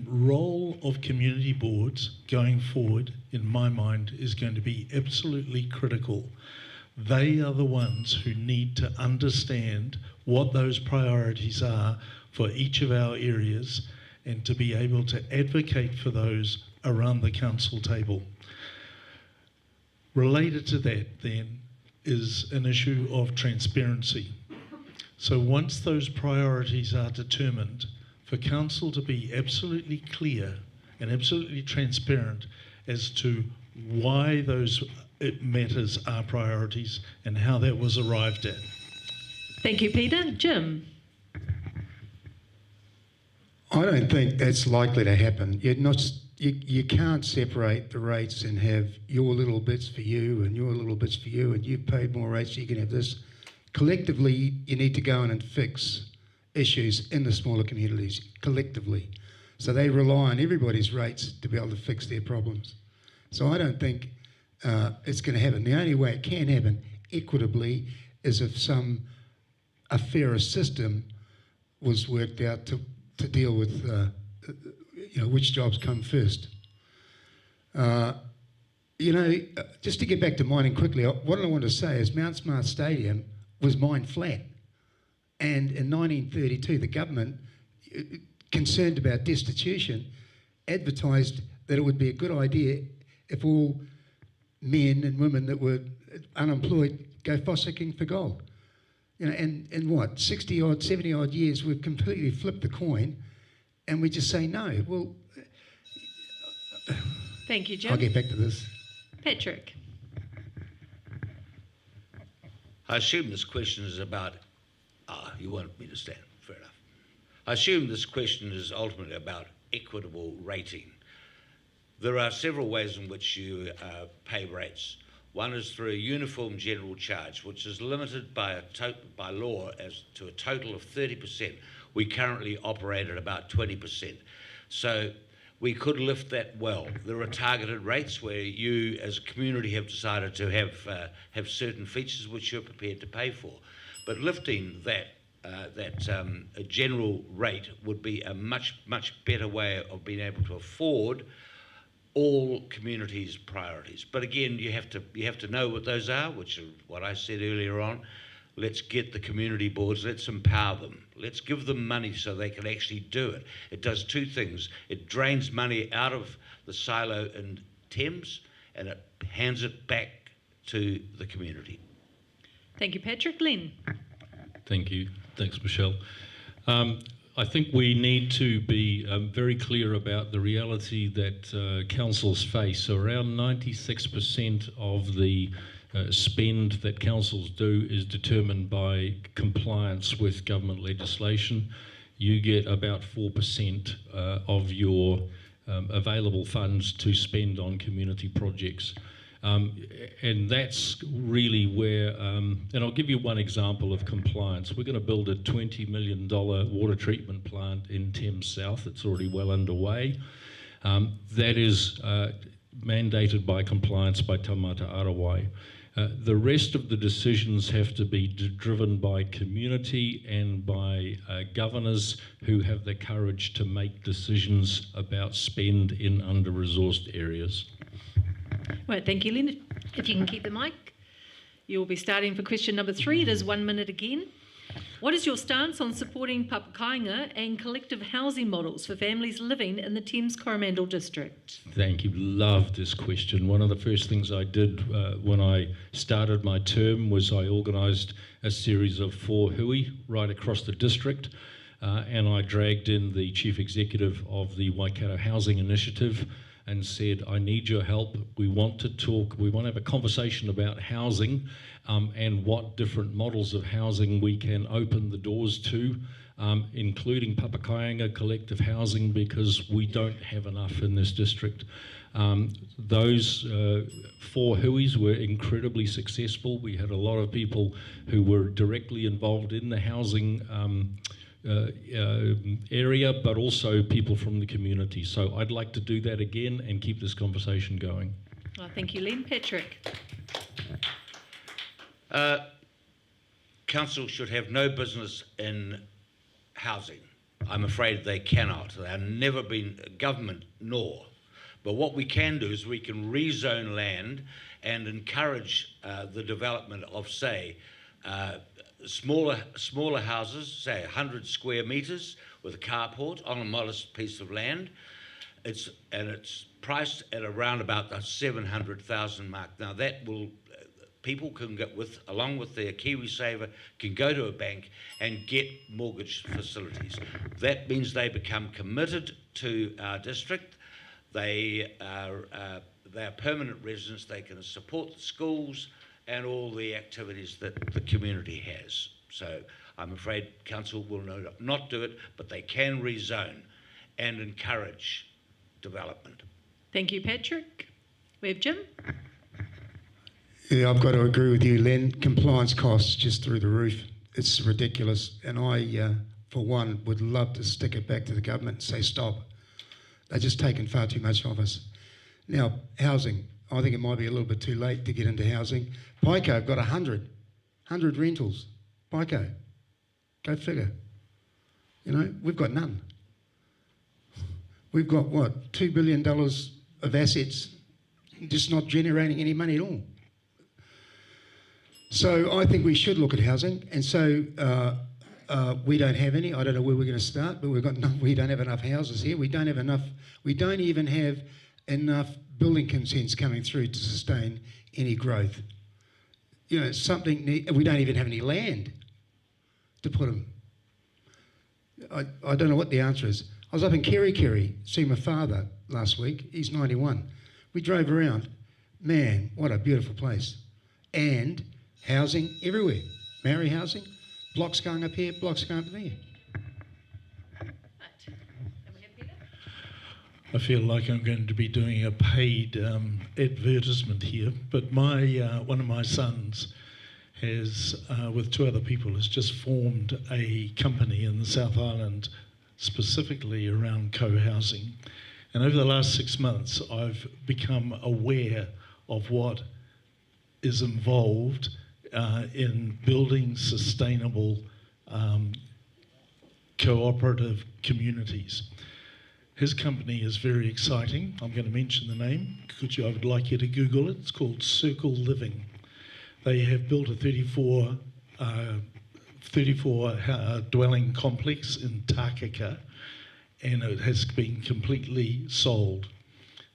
role of community boards going forward, in my mind, is going to be absolutely critical. They are the ones who need to understand what those priorities are for each of our areas and to be able to advocate for those around the council table. Related to that, then, is an issue of transparency. So once those priorities are determined, for council to be absolutely clear and absolutely transparent as to why those matters are priorities and how that was arrived at. Thank you, Peter. Jim. I don't think that's likely to happen. You can't separate the rates and have your little bits for you and your little bits for you, and you've paid more rates, so you can have this. Collectively, you need to go in and fix issues in the smaller communities, collectively. So they rely on everybody's rates to be able to fix their problems. So I don't think it's going to happen. The only way it can happen equitably is if a fairer system was worked out to deal with which jobs come first. Just to get back to mining quickly, what I want to say is Mount Smart Stadium was mined flat. And in 1932, the government, concerned about destitution, advertised that it would be a good idea if all men and women that were unemployed go fossicking for gold. And what, 60 odd, 70 odd years, we've completely flipped the coin and we just say no. Well, thank you, Jim. I'll get back to this. Patrick. I assume this question is about, you want me to stand, fair enough. I assume this question is ultimately about equitable rating. There are several ways in which you pay rates. One is through a uniform general charge, which is limited by law as to a total of 30%. We currently operate at about 20%. So we could lift that well. There are targeted rates where you, as a community, have decided to have certain features which you're prepared to pay for. But lifting that a general rate would be a much better way of being able to afford all communities' priorities. But again, you have to know what those are, which is what I said earlier on. Let's get the community boards, let's empower them. Let's give them money so they can actually do it. It does two things. It drains money out of the silo in Thames and it hands it back to the community. Thank you, Patrick. Len. Thank you. Thanks, Michelle. I think we need to be very clear about the reality that councils face. So around 96% of the spend that councils do is determined by compliance with government legislation. You get about 4% of your available funds to spend on community projects. And that's really where, and I'll give you one example of compliance. We're going to build a $20 million water treatment plant in Thames South. It's already well underway. That is mandated by compliance by Taumata Arawai. The rest of the decisions have to be driven by community and by governors who have the courage to make decisions about spend in under-resourced areas. Right, thank you, Lynn. If you can keep the mic. You'll be starting for question number 3. It is 1 minute again. What is your stance on supporting papakainga and collective housing models for families living in the Thames Coromandel district? Thank you. Love this question. One of the first things I did when I started my term was I organised a series of 4 hui right across the district, and I dragged in the chief executive of the Waikato Housing Initiative and said, I need your help. We want to talk, we want to have a conversation about housing and what different models of housing we can open the doors to, including papakainga collective housing, because we don't have enough in this district. Those 4 huis were incredibly successful. We had a lot of people who were directly involved in the housing area, but also people from the community. So I'd like to do that again and keep this conversation going. Oh, thank you, Len. Patrick. Council should have no business in housing. I'm afraid they cannot. They've never been government nor. But what we can do is we can rezone land and encourage the development of, say, smaller houses, say 100 square metres with a carport on a modest piece of land. It's priced at around about the 700,000 mark. Now that will, people can get along with their KiwiSaver, can go to a bank and get mortgage facilities. That means they become committed to our district. They are permanent residents. They can support the schools and all the activities that the community has. So I'm afraid council will not do it, but they can rezone and encourage development. Thank you, Patrick. We have Jim. Yeah, I've got to agree with you, Len. Compliance costs just through the roof. It's ridiculous. And I, for one, would love to stick it back to the government and say stop. They're just taking far too much of us. Now, housing. I think it might be a little bit too late to get into housing. Pico have got 100 rentals. Pico. Go figure. You know, we've got none. We've got, what, $2 billion of assets just not generating any money at all. So I think we should look at housing. And so we don't have any. I don't know where we're going to start, but we don't have enough houses here. We don't even have enough building consents coming through to sustain any growth. You know, we don't even have any land to put them. I don't know what the answer is. I was up in Kerikeri, seeing my father last week. He's 91. We drove around. Man, what a beautiful place. And housing everywhere. Maori housing, blocks going up here, blocks going up there. I feel like I'm going to be doing a paid advertisement here, but one of my sons has, with 2 other people, has just formed a company in the South Island specifically around co-housing. And over the last 6 months, I've become aware of what is involved in building sustainable cooperative communities. His company is very exciting. I'm going to mention the name. I would like you to Google it. It's called Circle Living. They have built a 34 dwelling complex in Takaka, and it has been completely sold.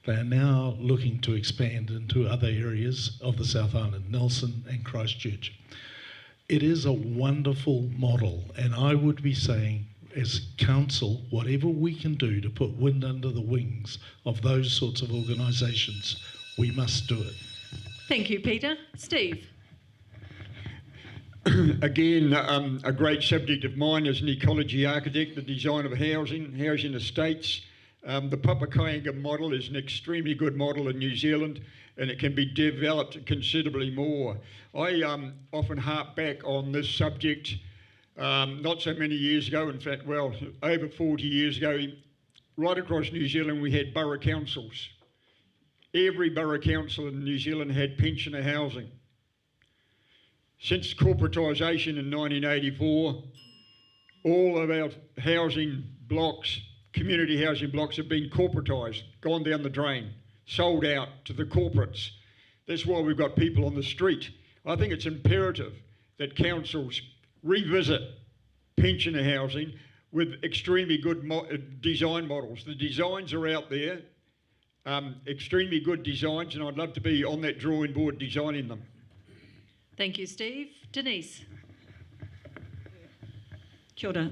They are now looking to expand into other areas of the South Island, Nelson and Christchurch. It is a wonderful model, and I would be saying, as council, whatever we can do to put wind under the wings of those sorts of organisations, we must do it. Thank you, Peter. Steve. Again, a great subject of mine as an ecology architect, the design of housing estates. The Papakāinga model is an extremely good model in New Zealand, and it can be developed considerably more. I often harp back on this subject. Not so many years ago, in fact, well, over 40 years ago, right across New Zealand we had borough councils. Every borough council in New Zealand had pensioner housing. Since corporatisation in 1984, all of our housing blocks, community housing blocks, have been corporatised, gone down the drain, sold out to the corporates. That's why we've got people on the street. I think it's imperative that councils revisit pensioner housing with extremely good design models. The designs are out there, extremely good designs, and I'd love to be on that drawing board designing them. Thank you, Steve. Denise. Kia ora.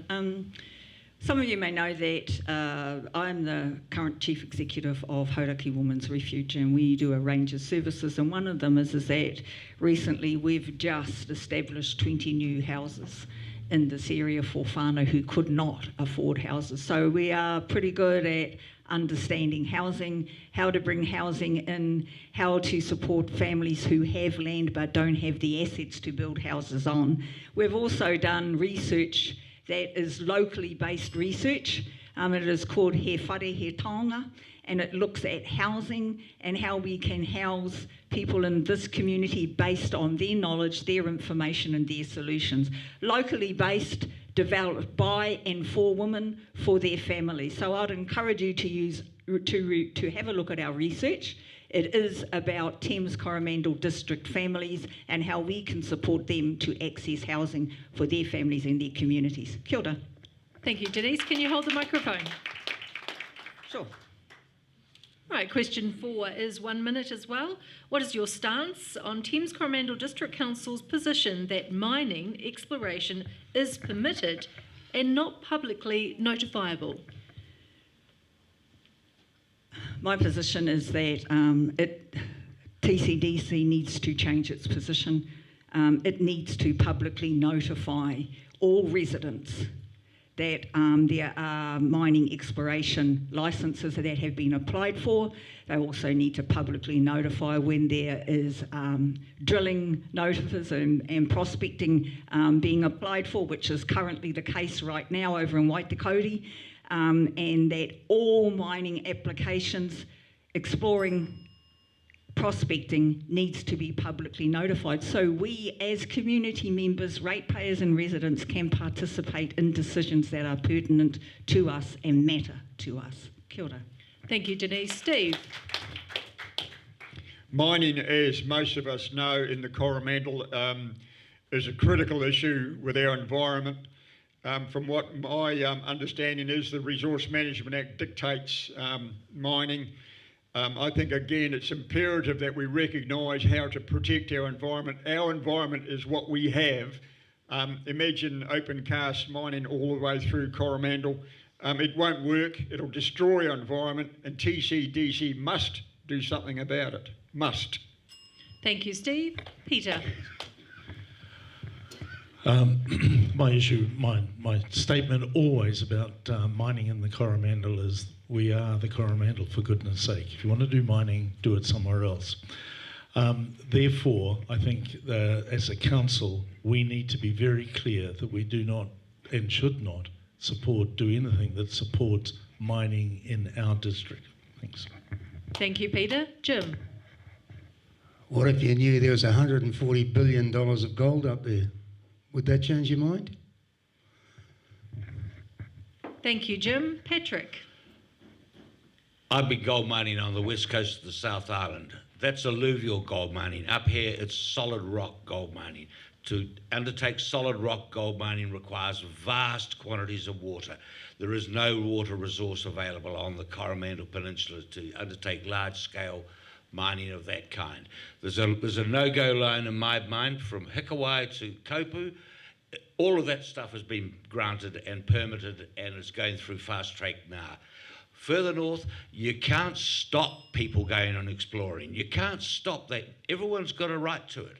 Some of you may know that I'm the current Chief Executive of Hauraki Women's Refuge, and we do a range of services, and one of them is that recently we've just established 20 new houses in this area for whānau who could not afford houses. So we are pretty good at understanding housing, how to bring housing in, how to support families who have land but don't have the assets to build houses on. We've also done research that is locally based research. It is called He Whare He Taonga, and it looks at housing and how we can house people in this community based on their knowledge, their information and their solutions. Locally based, developed by and for women, for their families. So I'd encourage you to have a look at our research. It is about Thames Coromandel District families and how we can support them to access housing for their families and their communities. Kia ora. Thank you, Denise. Can you hold the microphone? Sure. Right, question 4 is 1 minute as well. What is your stance on Thames Coromandel District Council's position that mining exploration is permitted and not publicly notifiable? My position is that TCDC needs to change its position. It needs to publicly notify all residents that there are mining exploration licences that have been applied for. They also need to publicly notify when there is drilling notices and prospecting being applied for, which is currently the case right now over in Waitakere, and that all mining applications, exploring, prospecting needs to be publicly notified, so we as community members, ratepayers and residents can participate in decisions that are pertinent to us and matter to us. Kia ora. Thank you, Denise. Steve. Mining, as most of us know in the Coromandel, is a critical issue with our environment. From what my understanding is, the Resource Management Act dictates mining. I think, again, it's imperative that we recognise how to protect our environment. Our environment is what we have. Imagine open cast mining all the way through Coromandel. It won't work. It'll destroy our environment, and TCDC must do something about it. Must. Thank you, Steve. Peter. My statement always about mining in the Coromandel is we are the Coromandel, for goodness sake. If you want to do mining, do it somewhere else. Therefore, I think as a council, we need to be very clear that we do not and should not do anything that supports mining in our district. Thanks. Thank you, Peter. Jim. What if you knew there was $140 billion of gold up there? Would that change your mind? Thank you, Jim. Patrick. I've been gold mining on the west coast of the South Island. That's alluvial gold mining. Up here, it's solid rock gold mining. To undertake solid rock gold mining requires vast quantities of water. There is no water resource available on the Coromandel Peninsula to undertake large-scale mining of that kind. There's a no-go line in my mind from Hikawai to Kopu. All of that stuff has been granted and permitted and is going through fast track now. Further north, you can't stop people going and exploring. You can't stop that. Everyone's got a right to it.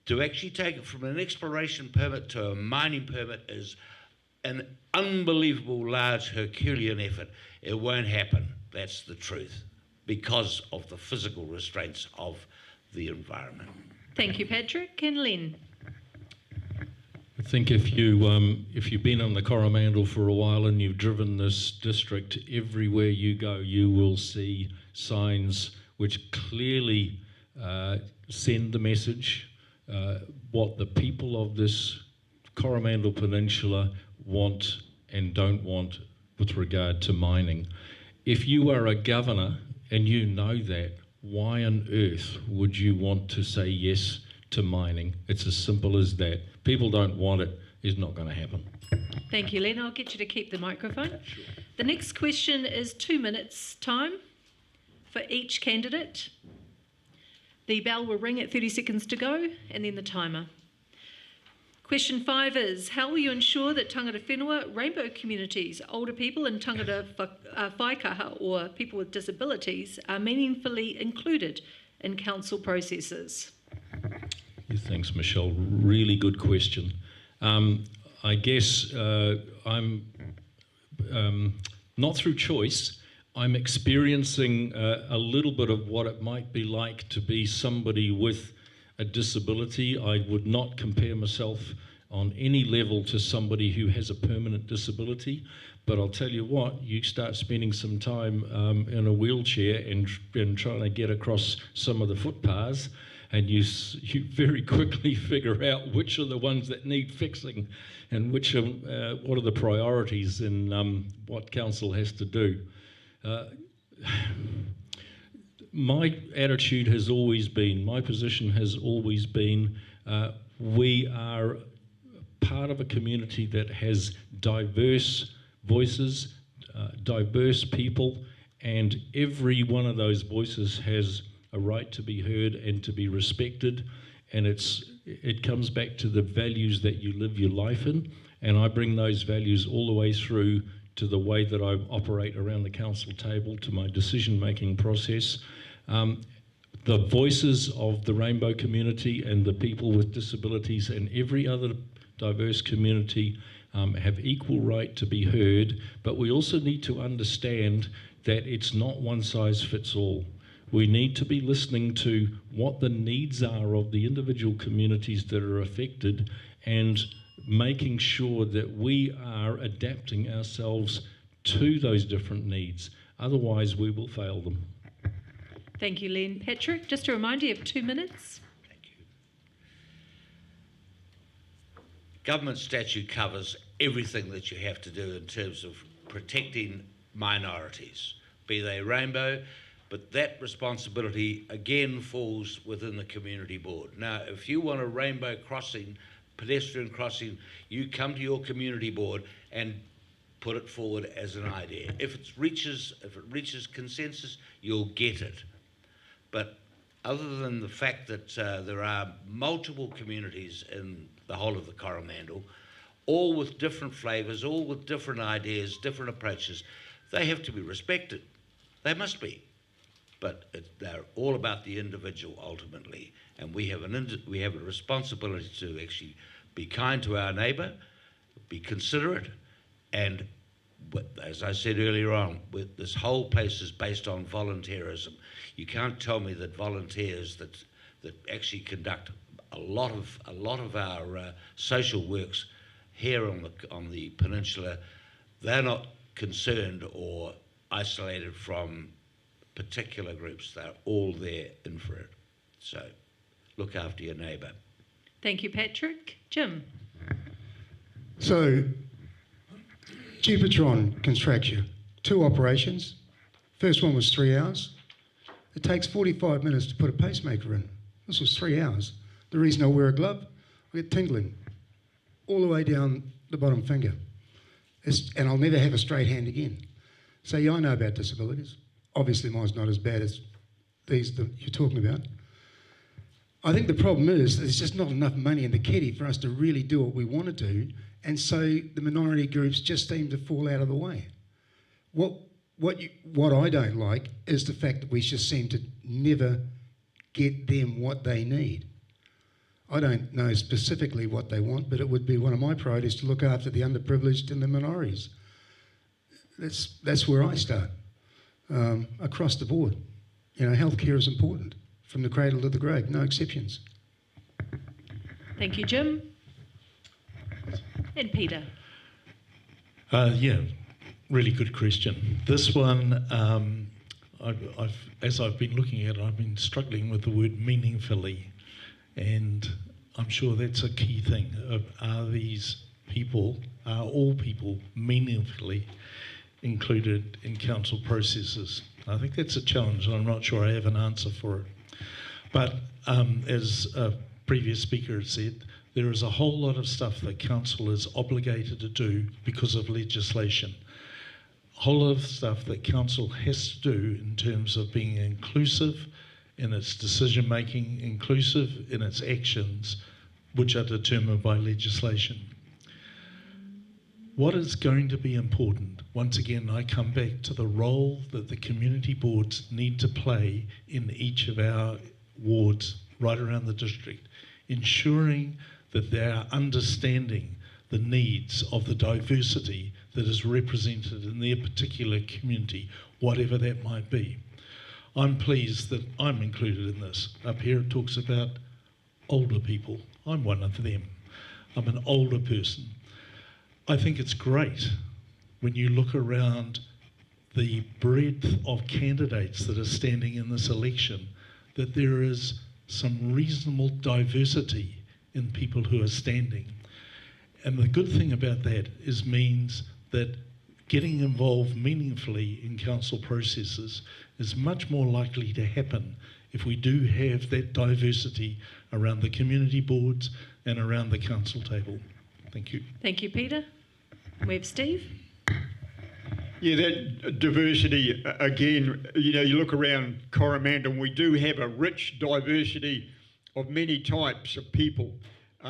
To actually take it from an exploration permit to a mining permit is an unbelievable large Herculean effort. It won't happen. That's the truth, because of the physical restraints of the environment. Thank you, Patrick. And Len. I think if you've been on the Coromandel for a while and you've driven this district, everywhere you go, you will see signs which clearly send the message what the people of this Coromandel Peninsula want and don't want with regard to mining. If you are a governor and you know that, why on earth would you want to say yes to mining? It's as simple as that. People don't want it. It's not going to happen. Thank you, Len. I'll get you to keep the microphone. Sure. The next question is 2 minutes time for each candidate. The bell will ring at 30 seconds to go, and then the timer. Question 5 is, how will you ensure that tangata whenua, rainbow communities, older people and tangata whaikaha or people with disabilities are meaningfully included in council processes? Yeah, thanks, Michelle. Really good question. I guess I'm not through choice. I'm experiencing a little bit of what it might be like to be somebody with a disability. I would not compare myself on any level to somebody who has a permanent disability, but I'll tell you what, you start spending some time in a wheelchair and trying to get across some of the footpaths, and you very quickly figure out which are the ones that need fixing and which are, what are the priorities in what council has to do. My attitude has always been, my position has always been, we are part of a community that has diverse voices, diverse people, and every one of those voices has a right to be heard and to be respected, and it comes back to the values that you live your life in, and I bring those values all the way through to the way that I operate around the council table, to my decision-making process. The voices of the rainbow community and the people with disabilities and every other diverse community have equal right to be heard, but we also need to understand that it's not one size fits all. We need to be listening to what the needs are of the individual communities that are affected and making sure that we are adapting ourselves to those different needs. Otherwise, we will fail them. Thank you, Len. Patrick, just a reminder, you have 2 minutes. Thank you. Government statute covers everything that you have to do in terms of protecting minorities, be they rainbow, but that responsibility again falls within the community board. Now, if you want a rainbow crossing, pedestrian crossing, you come to your community board and put it forward as an idea. If it reaches consensus, you'll get it. But other than the fact that there are multiple communities in the whole of the Coromandel, all with different flavours, all with different ideas, different approaches, they have to be respected. They must be. But they're all about the individual ultimately, and we have a responsibility to actually be kind to our neighbour, be considerate, and as I said earlier on, this whole place is based on volunteerism. You can't tell me that volunteers that actually conduct a lot of our social works here on the peninsula, they're not concerned or isolated from particular groups. They're all there in for it. So look after your neighbour. Thank you, Patrick. Jim. So, Jupitron Construction, 2 operations. First one was 3 hours. It takes 45 minutes to put a pacemaker in. This was 3 hours. The reason I wear a glove, I get tingling all the way down the bottom finger. And I'll never have a straight hand again. So yeah, I know about disabilities. Obviously mine's not as bad as these that you're talking about. I think the problem is there's just not enough money in the kitty for us to really do what we want to do, and so the minority groups just seem to fall out of the way. What I don't like is the fact that we just seem to never get them what they need. I don't know specifically what they want, but it would be one of my priorities to look after the underprivileged and the minorities. That's where I start, across the board. You know, healthcare is important, from the cradle to the grave, no exceptions. Thank you, Jim. And Peter. Yeah, really good question. This one, as I've been looking at it, I've been struggling with the word meaningfully, and I'm sure that's a key thing. Are all people meaningfully included in council processes? I think that's a challenge, and I'm not sure I have an answer for it. But as a previous speaker has said, there is a whole lot of stuff that council is obligated to do because of legislation. A whole lot of stuff that council has to do in terms of being inclusive in its decision making, inclusive in its actions, which are determined by legislation. What is going to be important? Once again, I come back to the role that the community boards need to play in each of our wards right around the district, ensuring that they are understanding the needs of the diversity that is represented in their particular community, whatever that might be. I'm pleased that I'm included in this. Up here it talks about older people. I'm one of them. I'm an older person. I think it's great when you look around the breadth of candidates that are standing in this election, that there is some reasonable diversity in people who are standing. And the good thing about that means that getting involved meaningfully in council processes is much more likely to happen if we do have that diversity around the community boards and around the council table. Thank you. Thank you, Peter. We have Steve. Yeah, that diversity, again, you know, you look around Coromandel, we do have a rich diversity of many types of people,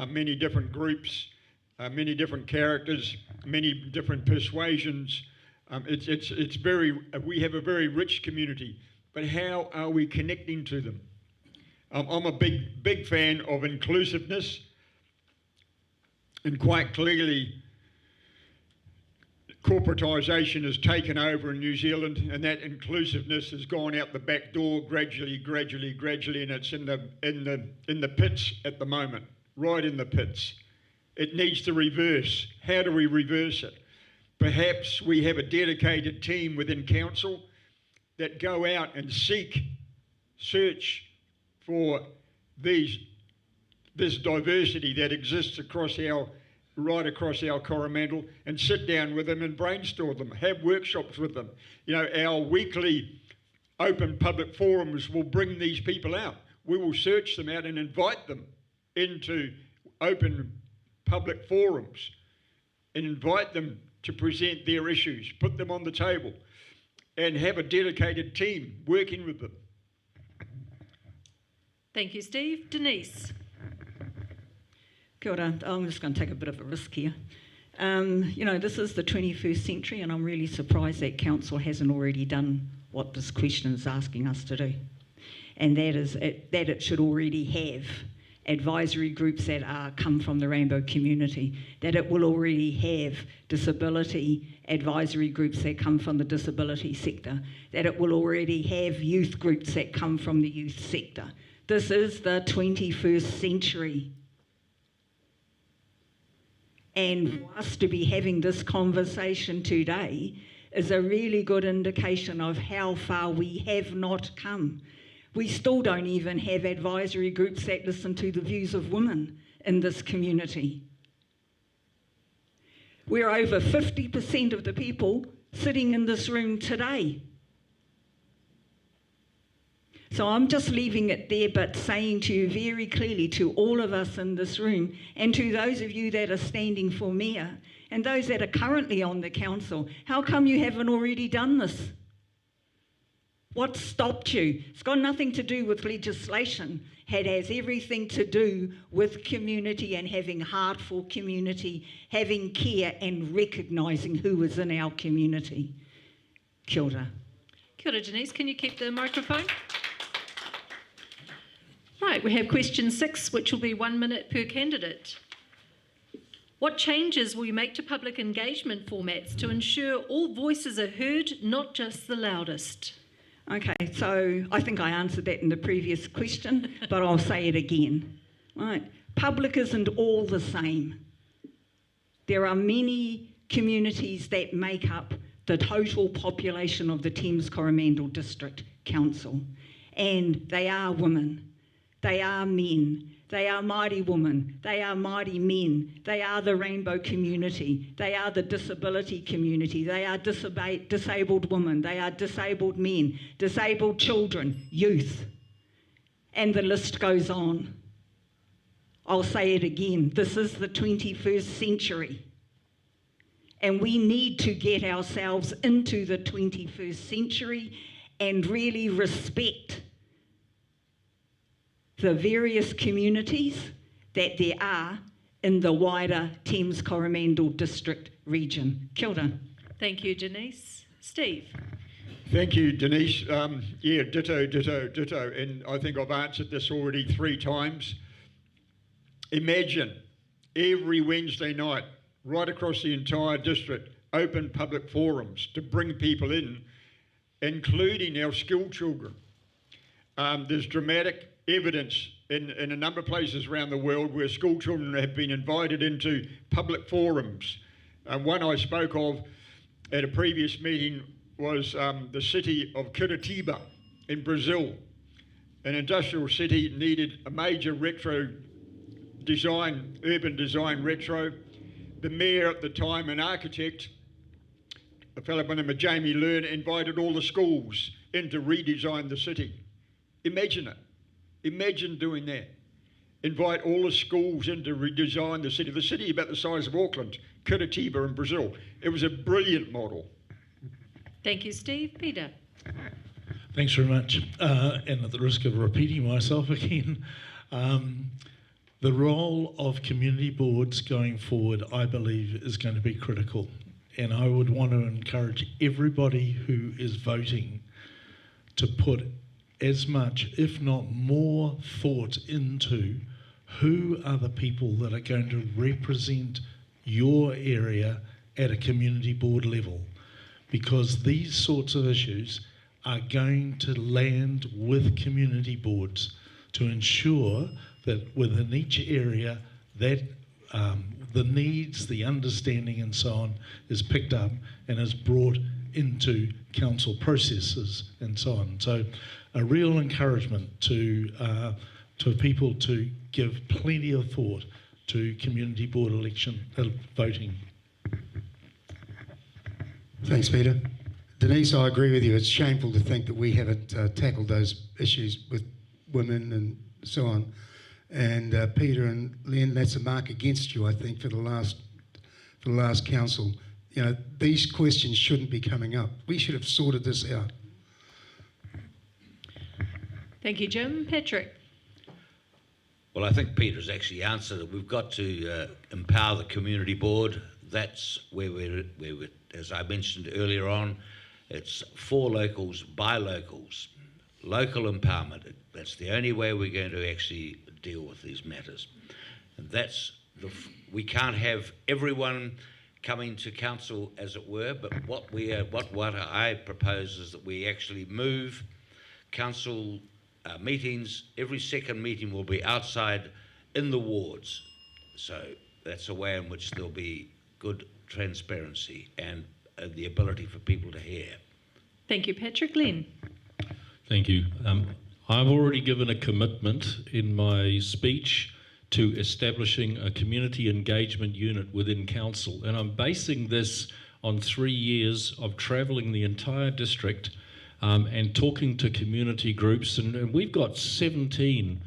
many different groups, many different characters, many different persuasions. It's very, we have a very rich community, but how are we connecting to them? I'm a big fan of inclusiveness, and quite clearly corporatisation has taken over in New Zealand, and that inclusiveness has gone out the back door gradually, and it's in the pits at the moment, right in the pits. It needs to reverse. How do we reverse it? Perhaps we have a dedicated team within council that go out and search for this diversity that exists right across our Coromandel, and sit down with them and brainstorm them, have workshops with them. You know, our weekly open public forums will bring these people out. We will search them out and invite them into open public forums and invite them to present their issues, put them on the table, and have a dedicated team working with them. Thank you, Steve. Denise. Kia ora. I'm just going to take a bit of a risk here. You know, this is the 21st century, and I'm really surprised that council hasn't already done what this question is asking us to do. And that is that it should already have advisory groups that come from the rainbow community, that it will already have disability advisory groups that come from the disability sector, that it will already have youth groups that come from the youth sector. This is the 21st century. And for us to be having this conversation today is a really good indication of how far we have not come. We still don't even have advisory groups that listen to the views of women in this community. We're over 50% of the people sitting in this room today. So I'm just leaving it there, but saying to you very clearly, to all of us in this room, and to those of you that are standing for mayor, and those that are currently on the council, how come you haven't already done this? What stopped you? It's got nothing to do with legislation. It has everything to do with community and having heart for community, having care and recognising who is in our community. Kia ora. Kia ora, Denise. Can you keep the microphone? Right, we have question 6, which will be 1 minute per candidate. What changes will you make to public engagement formats to ensure all voices are heard, not just the loudest? Okay, so I think I answered that in the previous question, but I'll say it again. Right, public isn't all the same. There are many communities that make up the total population of the Thames Coromandel District Council, and they are women, they are men, they are Māori women, they are Māori men, they are the rainbow community, they are the disability community, they are disabled women, they are disabled men, disabled children, youth, and the list goes on. I'll say it again, this is the 21st century, and we need to get ourselves into the 21st century and really respect the various communities that there are in the wider Thames Coromandel District region. Kia ora. Thank you, Denise. Steve. Thank you, Denise. Yeah, ditto, ditto, ditto. And I think I've answered this already 3 times. Imagine every Wednesday night, right across the entire district, open public forums to bring people in, including our school children. There's dramatic evidence in a number of places around the world where school children have been invited into public forums. One I spoke of at a previous meeting was the city of Curitiba in Brazil. An industrial city needed a major retro design, urban design retro. The mayor at the time, an architect, a fellow by the name of Jamie Learn, invited all the schools in to redesign the city. Imagine it. Imagine doing that. Invite all the schools in to redesign the city about the size of Auckland, Curitiba in Brazil. It was a brilliant model. Thank you, Steve. Peter. Thanks very much. And at the risk of repeating myself again, the role of community boards going forward, I believe, is going to be critical. And I would want to encourage everybody who is voting to put as much, if not more, thought into who are the people that are going to represent your area at a community board level, because these sorts of issues are going to land with community boards to ensure that within each area that the needs, the understanding and so on is picked up and is brought into council processes and so on. So a real encouragement to people to give plenty of thought to community board election voting. Thanks, Peter. Denise, I agree with you. It's shameful to think that we haven't tackled those issues with women and so on. And Peter and Len, that's a mark against you, I think, for the last council. You know, these questions shouldn't be coming up. We should have sorted this out. Thank you, Jim. Patrick. Well, I think Peter's actually answered it. We've got to empower the community board. That's where we're, as I mentioned earlier on, it's for locals, by locals. Local empowerment. That's the only way we're going to actually deal with these matters. And that's we can't have everyone coming to council, as it were, but what I propose is that we actually move council meetings. Every second meeting will be outside in the wards. So that's a way in which there'll be good transparency and the ability for people to hear. Thank you, Patrick. Len. Thank you. I've already given a commitment in my speech to establishing a community engagement unit within council, and I'm basing this on 3 years of travelling the entire district and talking to community groups, and we've got 17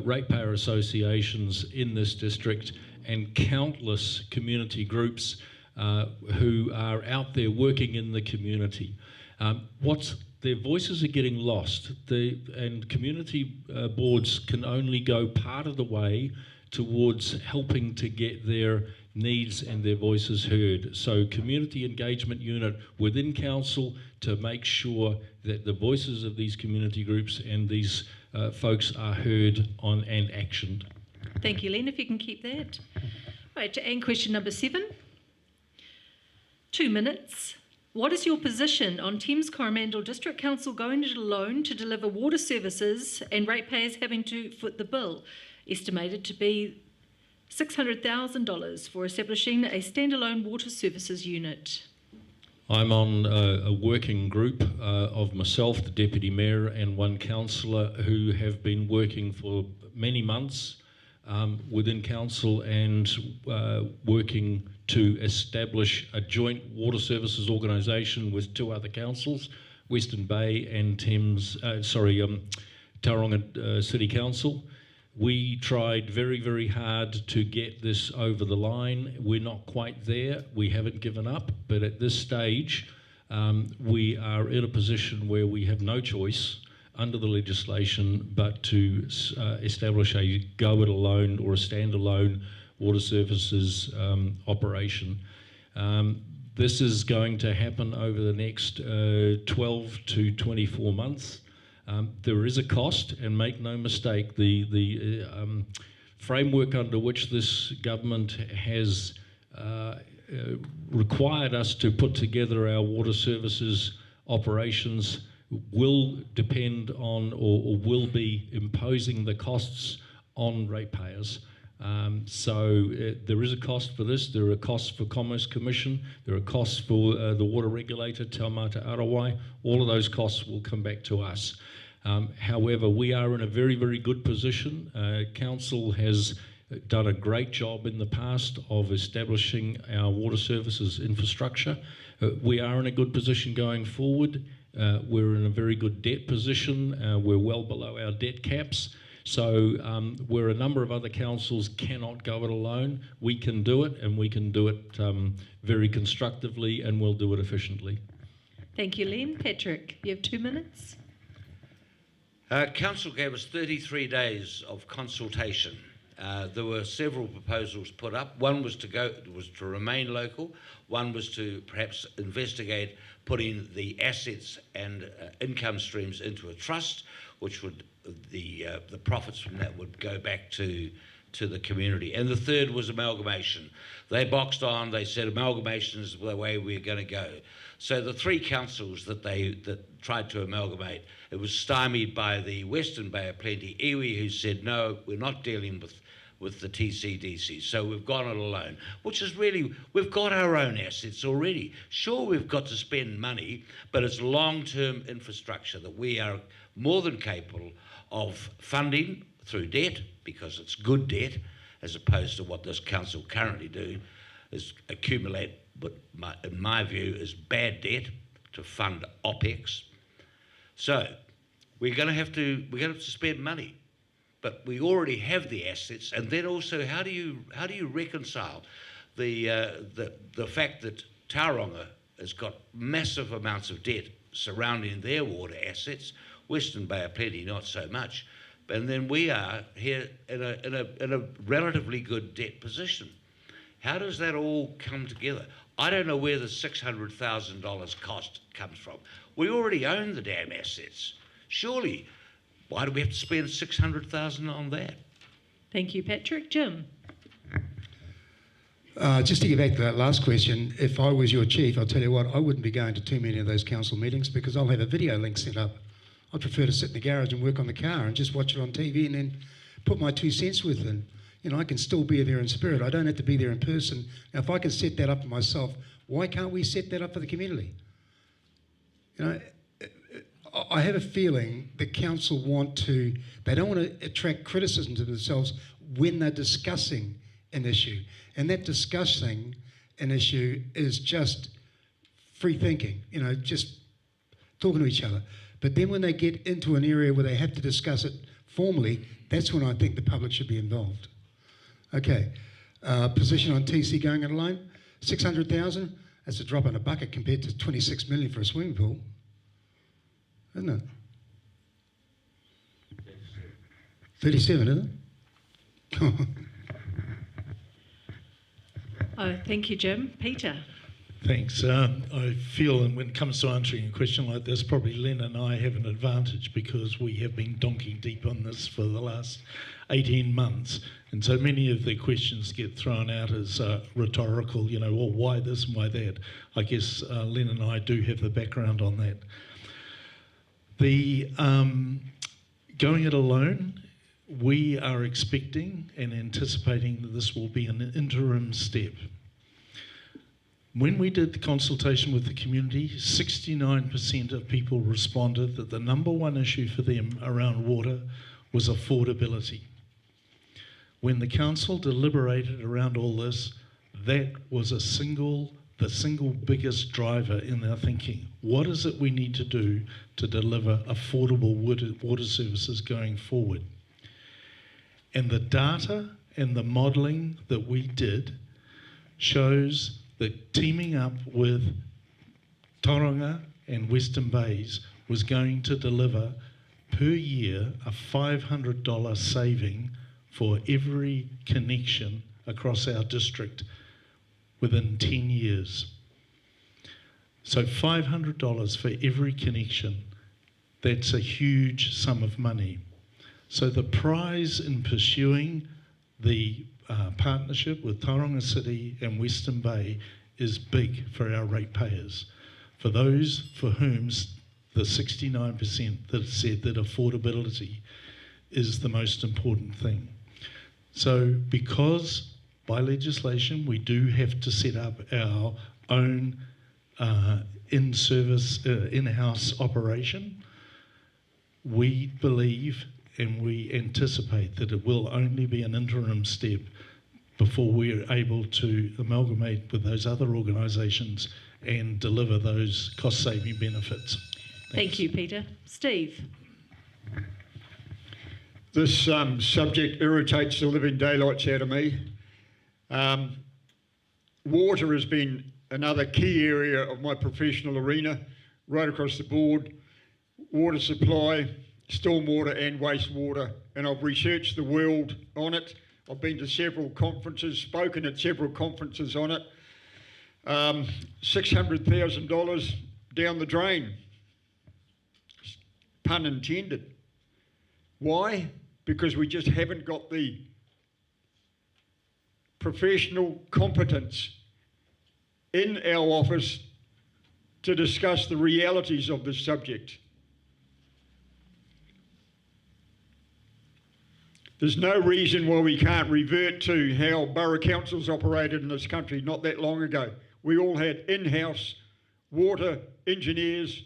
ratepayer associations in this district and countless community groups who are out there working in the community. Their voices are getting lost, and community boards can only go part of the way towards helping to get their needs and their voices heard. So community engagement unit within council to make sure that the voices of these community groups and these folks are heard on and actioned. Thank you, Len. If you can keep that. Right, and question number 7. 2 minutes. What is your position on Thames Coromandel District Council going it alone to deliver water services and ratepayers having to foot the bill, estimated to be $600,000 for establishing a standalone water services unit? I'm on a working group of myself, the Deputy Mayor, and one councillor who have been working for many months within council and working to establish a joint water services organisation with 2 other councils, Western Bay and Tauranga City Council. We tried very, very hard to get this over the line. We're not quite there. We haven't given up, but at this stage, we are in a position where we have no choice under the legislation but to establish a go-it-alone or a standalone water services operation. This is going to happen over the next 12 to 24 months. There is a cost, and make no mistake, the framework under which this government has required us to put together our water services operations will depend on or will be imposing the costs on ratepayers. So there is a cost for this. There are costs for Commerce Commission. There are costs for the water regulator, Taumata Arawai. All of those costs will come back to us. However, we are in a very, very good position. Council has done a great job in the past of establishing our water services infrastructure. We are in a good position going forward. We're in a very good debt position. We're well below our debt caps. So where a number of other councils cannot go it alone, we can do it, and we can do it very constructively, and we'll do it efficiently. Thank you, Len. Patrick, you have 2 minutes. Council gave us 33 days of consultation. There were several proposals put up. One was to remain local. One was to perhaps investigate putting the assets and income streams into a trust, which would the profits from that would go back to the community. And the third was amalgamation. They boxed on. They said amalgamation is the way we're going to go. So the 3 councils that tried to amalgamate, it was stymied by the Western Bay of Plenty iwi, who said no, we're not dealing with the TCDC. So we've gone it alone, which is really, we've got our own assets already. Sure, we've got to spend money, but it's long-term infrastructure that we are more than capable of funding through debt, because it's good debt, as opposed to what this council currently do, is accumulate what in my view is bad debt to fund OPEX. So we're going to have to spend money, but we already have the assets. And then also, how do you reconcile the fact that Tauranga has got massive amounts of debt surrounding their water assets, Western Bay of Plenty not so much, and then we are here in a relatively good debt position. How does that all come together? I don't know where the $600,000 cost comes from. We already own the damn assets. Surely, why do we have to spend $600,000 on that? Thank you, Patrick. Jim. Just to get back to that last question, if I was your chief, I'll tell you what, I wouldn't be going to too many of those council meetings because I'll have a video link set up. I'd prefer to sit in the garage and work on the car and just watch it on TV and then put my 2 cents with it. You know, I can still be there in spirit. I don't have to be there in person. Now, if I can set that up for myself, Why can't we set that up for the community? You know, I have a feeling the council they don't want to attract criticism to themselves when they're discussing an issue. And that discussing an issue is just free thinking, you know, just talking to each other. But then when they get into an area where they have to discuss it formally, that's when I think the public should be involved. Okay, position on TC going it alone, 600,000, that's a drop in a bucket compared to 26 million for a swimming pool, isn't it? 37, isn't it? Oh, thank you, Jim. Peter. Thanks. I feel, and when it comes to answering a question like this, probably Len and I have an advantage because we have been donking deep on this for the last 18 months. And so many of the questions get thrown out as rhetorical, you know, well, why this and why that? I guess Len and I do have the background on that. The going it alone, we are expecting and anticipating that this will be an interim step. When we did the consultation with the community, 69% of people responded that the number one issue for them around water was affordability. When the council deliberated around all this, that was the single biggest driver in their thinking. What is it we need to do to deliver affordable water services going forward? And the data and the modelling that we did shows that teaming up with Tauranga and Western Bays was going to deliver per year a $500 saving for every connection across our district within 10 years. So $500 for every connection, that's a huge sum of money. So the prize in pursuing the partnership with Tauranga City and Western Bay is big for our ratepayers. For those for whom the 69% that said that affordability is the most important thing. So because by legislation we do have to set up our own in-house operation, we believe and we anticipate that it will only be an interim step before we're able to amalgamate with those other organisations and deliver those cost-saving benefits. Thank you, Peter. Steve. This subject irritates the living daylights out of me. Water has been another key area of my professional arena, right across the board. Water supply, stormwater and wastewater, and I've researched the world on it. I've been to several conferences, spoken at several conferences on it. $600,000 down the drain, pun intended. Why? Because we just haven't got the professional competence in our office to discuss the realities of this subject. There's no reason why we can't revert to how borough councils operated in this country not that long ago. We all had in-house water engineers,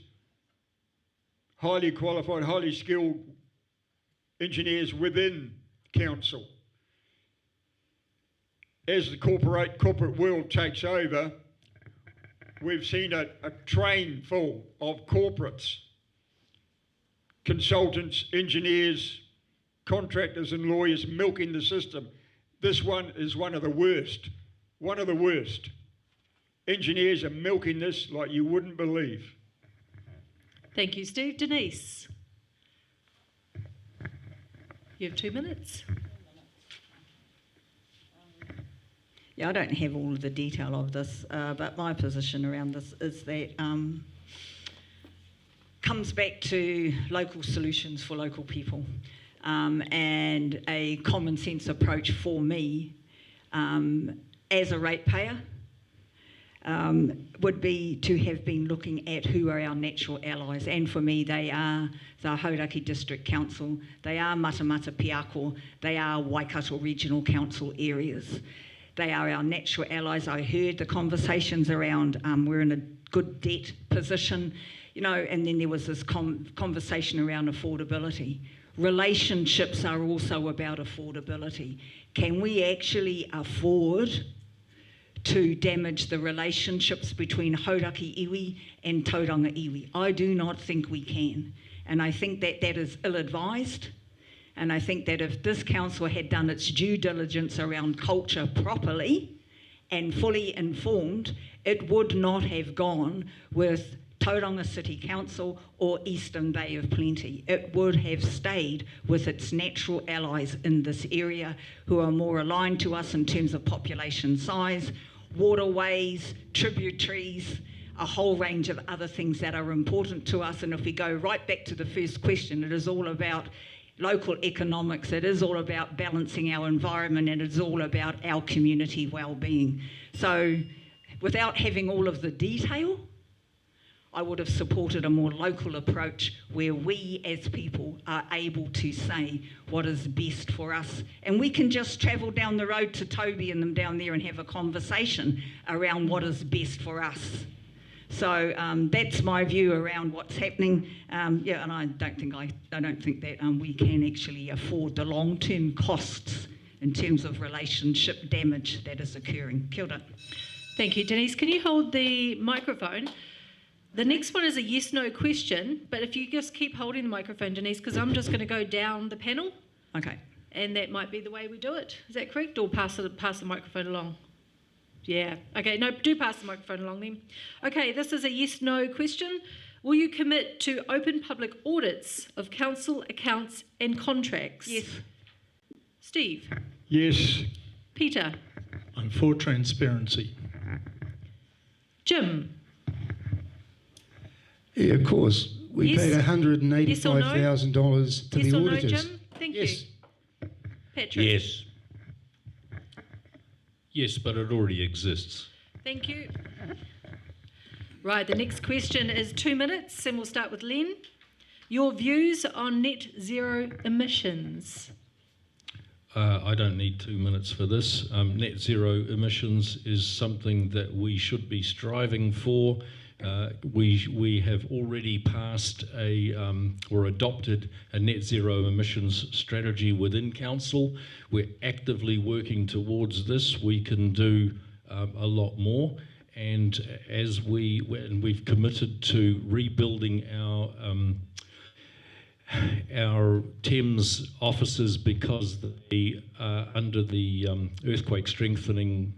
highly qualified, highly skilled engineers within council. As the corporate world takes over, we've seen a train full of corporates, consultants, engineers, contractors and lawyers milking the system. This one is one of the worst. One of the worst. Engineers are milking this like you wouldn't believe. Thank you, Steve. Denise. You have 2 minutes. Yeah, I don't have all of the detail of this, but my position around this is that comes back to local solutions for local people. And a common sense approach for me as a ratepayer would be to have been looking at who are our natural allies, and for me they are the Hauraki District Council, they are Matamata Piako, they are Waikato Regional Council areas. They are our natural allies. I heard the conversations around we're in a good debt position, you know, and then there was this conversation around affordability. Relationships are also about affordability. Can we actually afford to damage the relationships between Hauraki iwi and Tauranga iwi? I do not think we can. And I think that that is ill-advised. And I think that if this council had done its due diligence around culture properly and fully informed, it would not have gone with Tauranga City Council or Eastern Bay of Plenty. It would have stayed with its natural allies in this area who are more aligned to us in terms of population size, waterways, tributaries, a whole range of other things that are important to us. And if we go right back to the first question, it is all about local economics, it is all about balancing our environment, and it's all about our community well-being. So without having all of the detail, I would have supported a more local approach where we as people are able to say what is best for us. And we can just travel down the road to Toby and them down there and have a conversation around what is best for us. So that's my view around what's happening. Yeah, and I don't think that we can actually afford the long-term costs in terms of relationship damage that is occurring. Kia ora. Thank you, Denise. Can you hold the microphone? The next one is a yes/no question, but if you just keep holding the microphone, Denise, because I'm just going to go down the panel. Okay. And that might be the way we do it. Is that correct? Or pass the microphone along? Yeah. Okay, no, do pass the microphone along then. Okay, this is a yes/no question. Will you commit to open public audits of council accounts and contracts? Yes. Steve? Yes. Peter? I'm for transparency. Jim? Yeah, of course. We Yes. paid $185,000 to Yes the or no, auditors. Jim? Thank Yes. you. Patrick? Yes. Yes, but it already exists. Thank you. Right, the next question is 2 minutes, and we'll start with Len. Your views on net zero emissions? I don't need 2 minutes for this. Net zero emissions is something that we should be striving for. We have already passed or adopted a net zero emissions strategy within council. We're actively working towards this. We can do a lot more, and as we've committed to rebuilding our Thames offices because they under the earthquake strengthening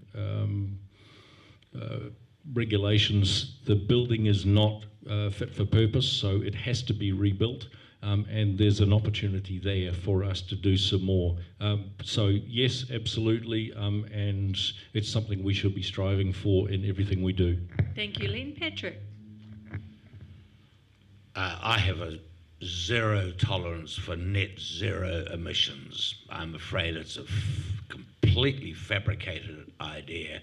regulations, the building is not fit for purpose, so it has to be rebuilt, and there's an opportunity there for us to do some more. So yes, absolutely, and it's something we should be striving for in everything we do. Thank you, Len. Patrick? I have a zero tolerance for net zero emissions. I'm afraid it's a completely fabricated idea.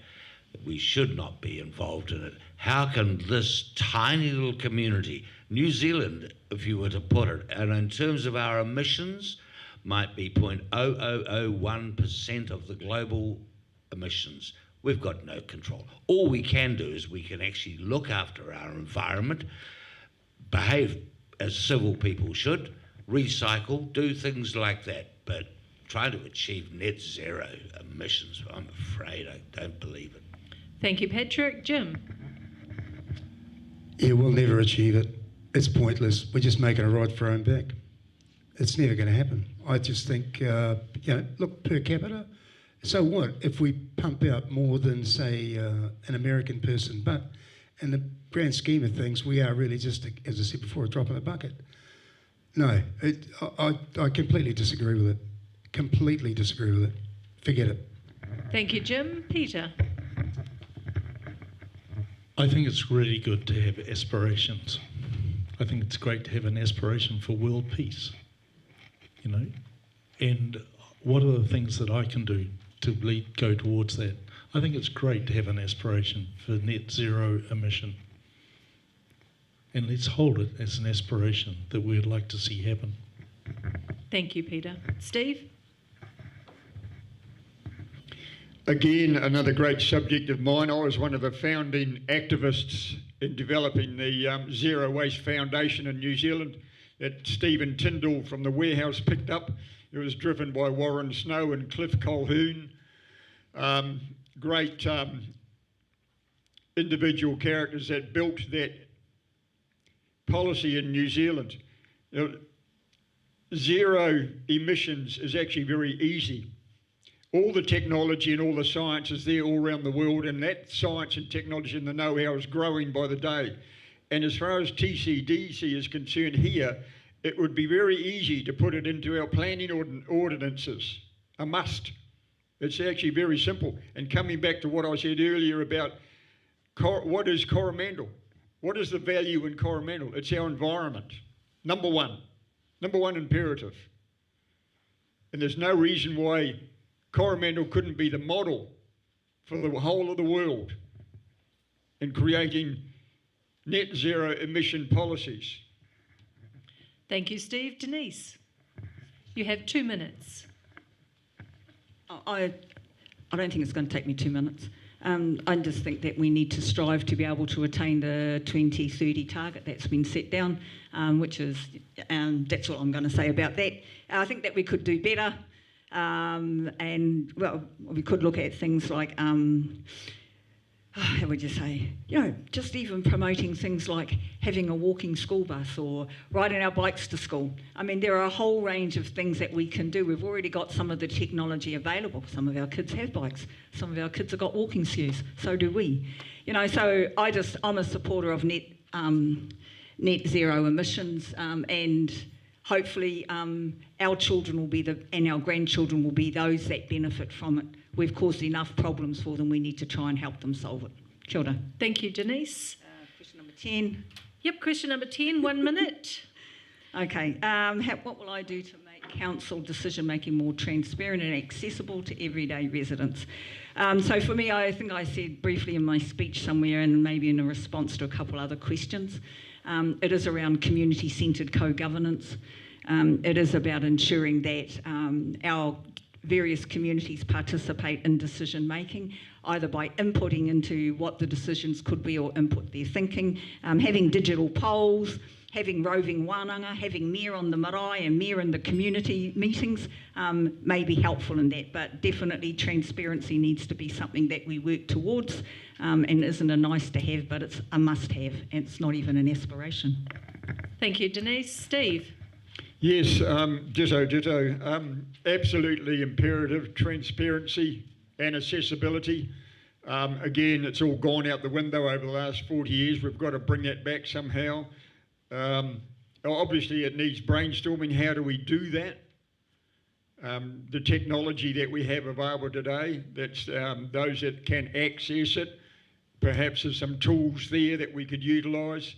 We should not be involved in it. How can this tiny little community, New Zealand, if you were to put it, and in terms of our emissions, might be 0.0001% of the global emissions. We've got no control. All we can do is we can actually look after our environment, behave as civil people should, recycle, do things like that. But trying to achieve net zero emissions, I'm afraid I don't believe it. Thank you, Patrick. Jim? Yeah, we'll never achieve it. It's pointless. We're just making a ride for our own back. It's never going to happen. I just think, look, per capita, so what if we pump out more than, say, an American person? But in the grand scheme of things, we are really just, as I said before, a drop in the bucket. No, I completely disagree with it. Completely disagree with it. Forget it. Thank you, Jim. Peter? I think it's really good to have aspirations. I think it's great to have an aspiration for world peace, you know. And what are the things that I can do to go towards that? I think it's great to have an aspiration for net zero emission. And let's hold it as an aspiration that we'd like to see happen. Thank you, Peter. Steve? Again, another great subject of mine. I was one of the founding activists in developing the Zero Waste Foundation in New Zealand that Stephen Tyndall from the Warehouse picked up. It was driven by Warren Snow and Cliff Colquhoun. Great individual characters that built that policy in New Zealand. Zero emissions is actually very easy. All the technology and all the science is there all around the world, and that science and technology and the know-how is growing by the day. And as far as TCDC is concerned here, it would be very easy to put it into our planning ordinances, a must. It's actually very simple. And coming back to what I said earlier about what is Coromandel? What is the value in Coromandel? It's our environment, number one imperative. And there's no reason why Coromandel couldn't be the model for the whole of the world in creating net zero emission policies. Thank you, Steve. Denise, you have 2 minutes. I don't think it's going to take me 2 minutes. I just think that we need to strive to be able to attain the 2030 target that's been set down, which is, that's all I'm going to say about that. I think that we could do better. And, well, we could look at things like, how would you say, just even promoting things like having a walking school bus or riding our bikes to school. I mean, there are a whole range of things that we can do. We've already got some of the technology available. Some of our kids have bikes. Some of our kids have got walking shoes. So do we. So I'm a supporter of net zero emissions, and hopefully our children will be and our grandchildren will be those that benefit from it. We've caused enough problems for them. We need to try and help them solve it. Kia ora. Thank you, Denise. Question number 10. Yep, question number 10, 1 minute. Okay. What will I do to make council decision-making more transparent and accessible to everyday residents? So for me, I think I said briefly in my speech somewhere, and maybe in a response to a couple other questions, it is around community-centred co-governance. It is about ensuring that our various communities participate in decision making, either by inputting into what the decisions could be or input their thinking, having digital polls, having roving wānanga, having mayor on the marae and mayor in the community meetings may be helpful in that, but definitely transparency needs to be something that we work towards, and isn't a nice to have, but it's a must have, and it's not even an aspiration. Thank you, Denise. Steve? Yes, ditto. Absolutely imperative, transparency and accessibility. Again, it's all gone out the window over the last 40 years. We've got to bring that back somehow. Obviously, it needs brainstorming. How do we do that? The technology that we have available today, that's those that can access it, perhaps there's some tools there that we could utilise.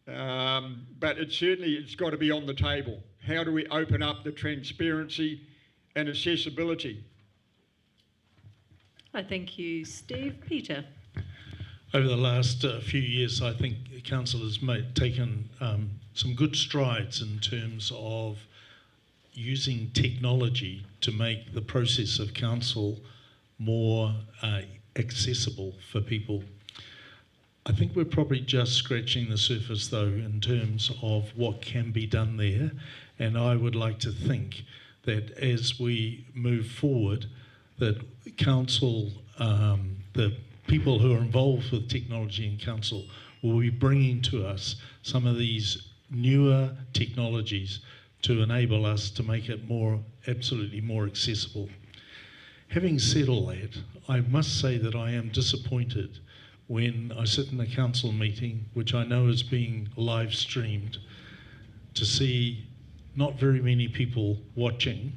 But it's got to be on the table. How do we open up the transparency and accessibility? I thank you, Steve. Peter? Over the last few years, I think council has taken some good strides in terms of using technology to make the process of council more accessible for people. I think we're probably just scratching the surface, though, in terms of what can be done there. And I would like to think that as we move forward, that council, the people who are involved with technology in council, will be bringing to us some of these newer technologies to enable us to make it absolutely more accessible. Having said all that, I must say that I am disappointed when I sit in a council meeting, which I know is being live streamed, to see not very many people watching,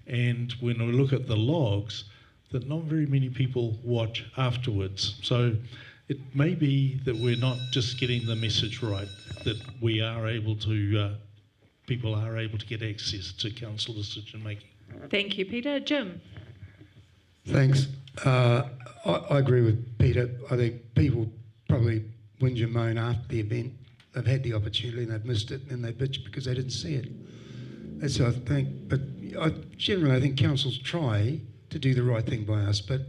and when I look at the logs, that not very many people watch afterwards. So it may be that we're not just getting the message right, that we are able to, people are able to get access to council decision making. Thank you, Peter. Jim? Thanks. I agree with Peter. I think people probably whinge and moan after the event. They've had the opportunity and they've missed it, and they bitch because they didn't see it. That's what I think. But generally, I think councils try to do the right thing by us, but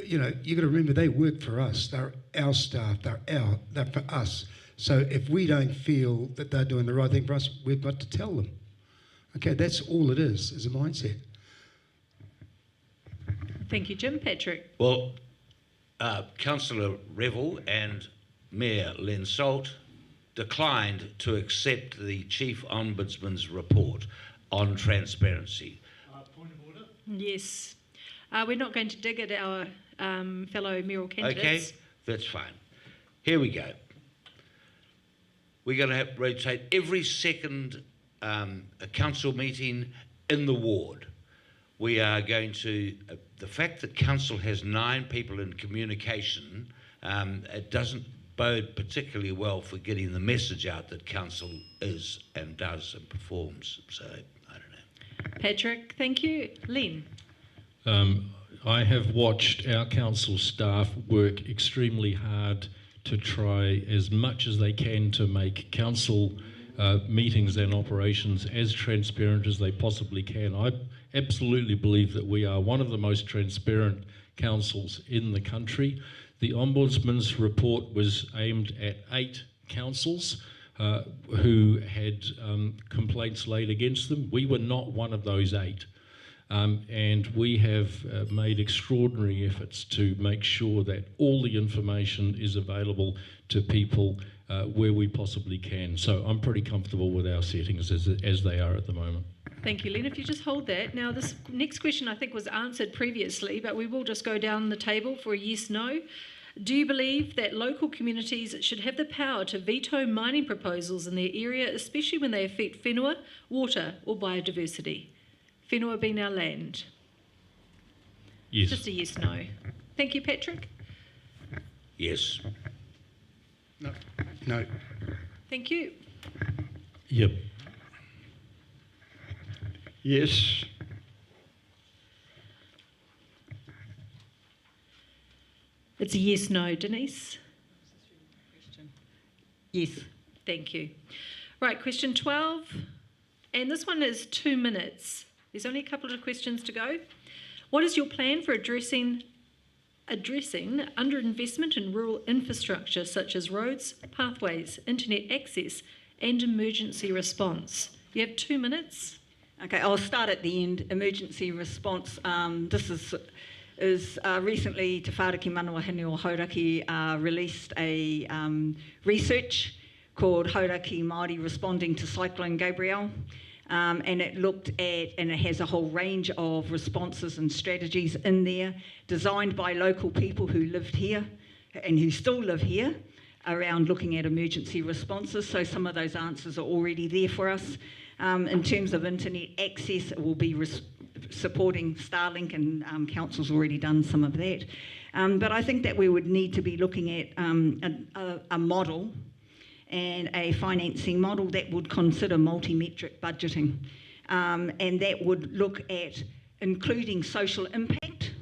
you know, you've got to remember they work for us. They're our staff. They're for us. So if we don't feel that they're doing the right thing for us, we've got to tell them. Okay, that's all it is a mindset. Thank you, Jim. Patrick. Well, Councillor Revel and Mayor Len Salt declined to accept the Chief Ombudsman's report on transparency. Point of order. Yes. We're not going to dig at our fellow mayoral candidates. Okay, that's fine. Here we go. We're going to rotate every second a council meeting in the ward. We are going to, the fact that council has 9 people in communication, it doesn't bode particularly well for getting the message out that council is and does and performs. So, I don't know. Patrick, thank you. Len. I have watched our council staff work extremely hard to try as much as they can to make council meetings and operations as transparent as they possibly can. I absolutely believe that we are one of the most transparent councils in the country. The Ombudsman's report was aimed at 8 councils who had complaints laid against them. We were not one of those 8. And we have made extraordinary efforts to make sure that all the information is available to people where we possibly can. So I'm pretty comfortable with our settings as they are at the moment. Thank you, Len. If you just hold that. Now, this next question I think was answered previously, but we will just go down the table for a yes-no. Do you believe that local communities should have the power to veto mining proposals in their area, especially when they affect whenua, water or biodiversity? Whenua being our land. Yes. Just a yes-no. Thank you, Patrick. Yes. No. No. Thank you. Yep. Yes. It's a yes-no, Denise. Yes. Thank you. Right, question 12. And this one is 2 minutes. There's only a couple of questions to go. What is your plan for addressing underinvestment in rural infrastructure such as roads, pathways, internet access and emergency response? You have 2 minutes. Okay, I'll start at the end. Emergency response. This is recently Te Whāraki Manawa Hene Hauraki released a research called Hauraki Māori Responding to Cyclone Gabrielle. And it looked at, and it has a whole range of responses and strategies in there, designed by local people who lived here and who still live here, around looking at emergency responses. So some of those answers are already there for us. In terms of internet access, it will be supporting Starlink, and council's already done some of that. But I think that we would need to be looking at a model and a financing model that would consider multi-metric budgeting, and that would look at including social impact,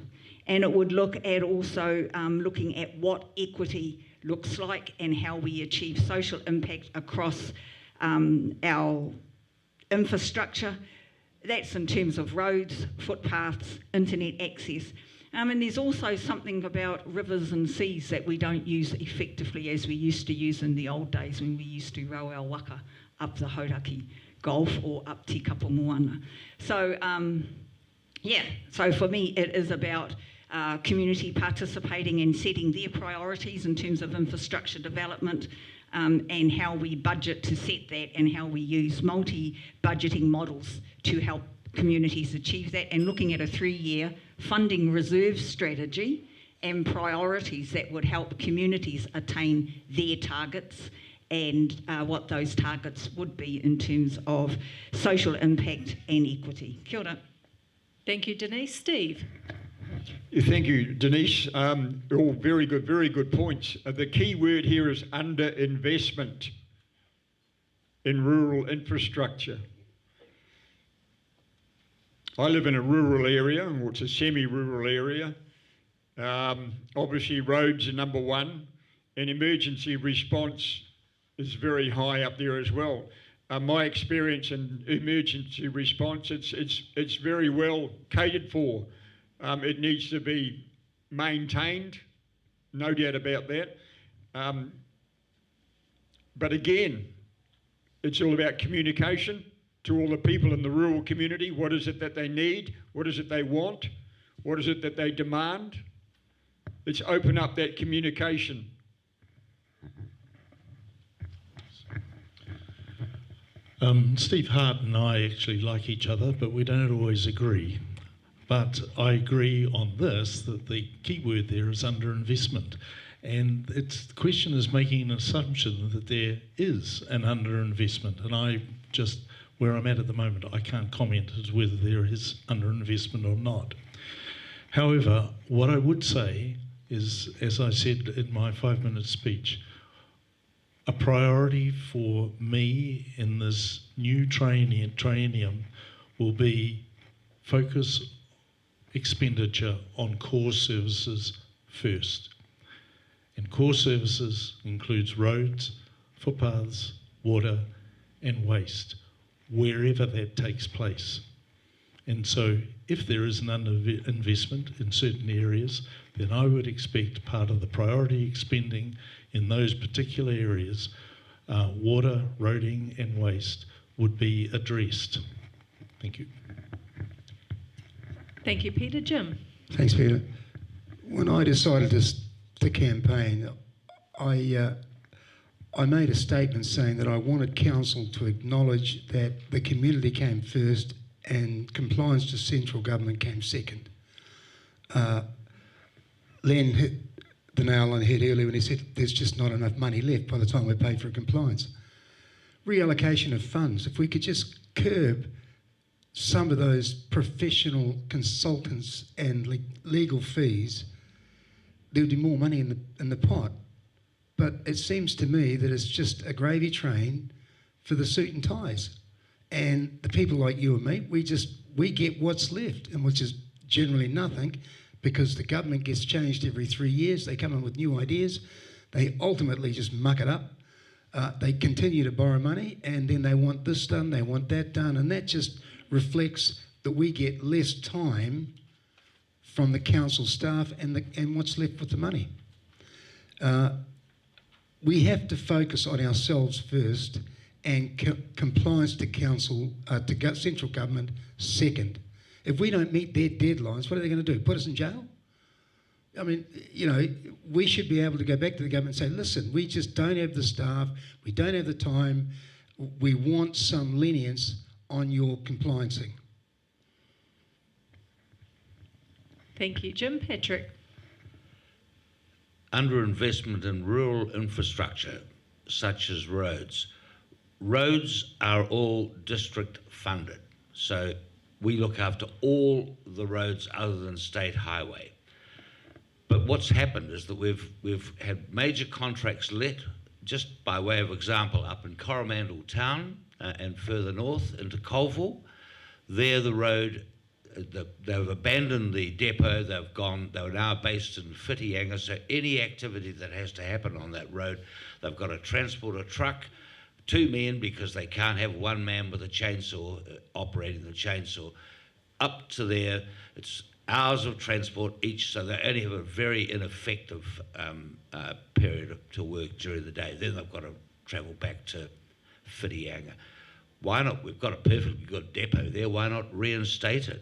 and it would look at also looking at what equity looks like and how we achieve social impact across our infrastructure. That's in terms of roads, footpaths, internet access. And there's also something about rivers and seas that we don't use effectively as we used to use in the old days when we used to row our waka up the Hauraki Gulf or up Te Kapamoana. So, so for me it is about community participating and setting their priorities in terms of infrastructure development, and how we budget to set that, and how we use multi-budgeting models to help communities achieve that, and looking at a 3-year funding reserve strategy and priorities that would help communities attain their targets, and what those targets would be in terms of social impact and equity. Kia ora. Thank you, Denise. Steve. Thank you, Denise. All very good points. The key word here is underinvestment in rural infrastructure. I live in a rural area, or it's a semi-rural area. Obviously roads are number one, and emergency response is very high up there as well. My experience in emergency response, it's very well catered for. It needs to be maintained, no doubt about that. But again, it's all about communication to all the people in the rural community. What is it that they need? What is it they want? What is it that they demand? Let's open up that communication. Steve Hart and I actually like each other, but we don't always agree. But I agree on this, that the key word there is underinvestment. And the question is making an assumption that there is an underinvestment. And where I'm at the moment, I can't comment as whether there is underinvestment or not. However, what I would say is, as I said in my 5-minute speech, a priority for me in this new triennium will be focus expenditure on core services first. And core services includes roads, footpaths, water and waste, wherever that takes place. And so if there is an underinvestment in certain areas, then I would expect part of the priority expending in those particular areas, water, roading and waste, would be addressed. Thank you. Thank you, Peter. Jim? Thanks, Peter. When I decided to campaign, I made a statement saying that I wanted council to acknowledge that the community came first and compliance to central government came second. Len hit the nail on the head earlier when he said there's just not enough money left by the time we pay for compliance. Reallocation of funds, if we could just curb some of those professional consultants and legal fees, there would be more money in the pot. But it seems to me that it's just a gravy train for the suit and ties. And the people like you and me, we get what's left, and which is generally nothing, because the government gets changed every 3 years. They come in with new ideas. They ultimately just muck it up. They continue to borrow money, and then they want this done, they want that done, and that just reflects that we get less time from the council staff and what's left with the money. We have to focus on ourselves first, and compliance to council, to central government second. If we don't meet their deadlines, what are they going to do? Put us in jail? I mean, we should be able to go back to the government and say, listen, we just don't have the staff, we don't have the time, we want some lenience on your compliancing. Thank you, Jim. Patrick? Underinvestment in rural infrastructure, such as roads. Roads are all district funded, so we look after all the roads other than state highway. But what's happened is that we've had major contracts let, just by way of example, up in Coromandel town and further north into Colville. There the road, they've abandoned the depot, they're now based in Whitianga, so any activity that has to happen on that road, they've got to transport a truck, 2 men, because they can't have 1 man with a chainsaw operating the chainsaw, up to there. It's hours of transport each, so they only have a very ineffective period to work during the day. Then they've got to travel back to Whitianga. Why not? We've got a perfectly good depot there. Why not reinstate it?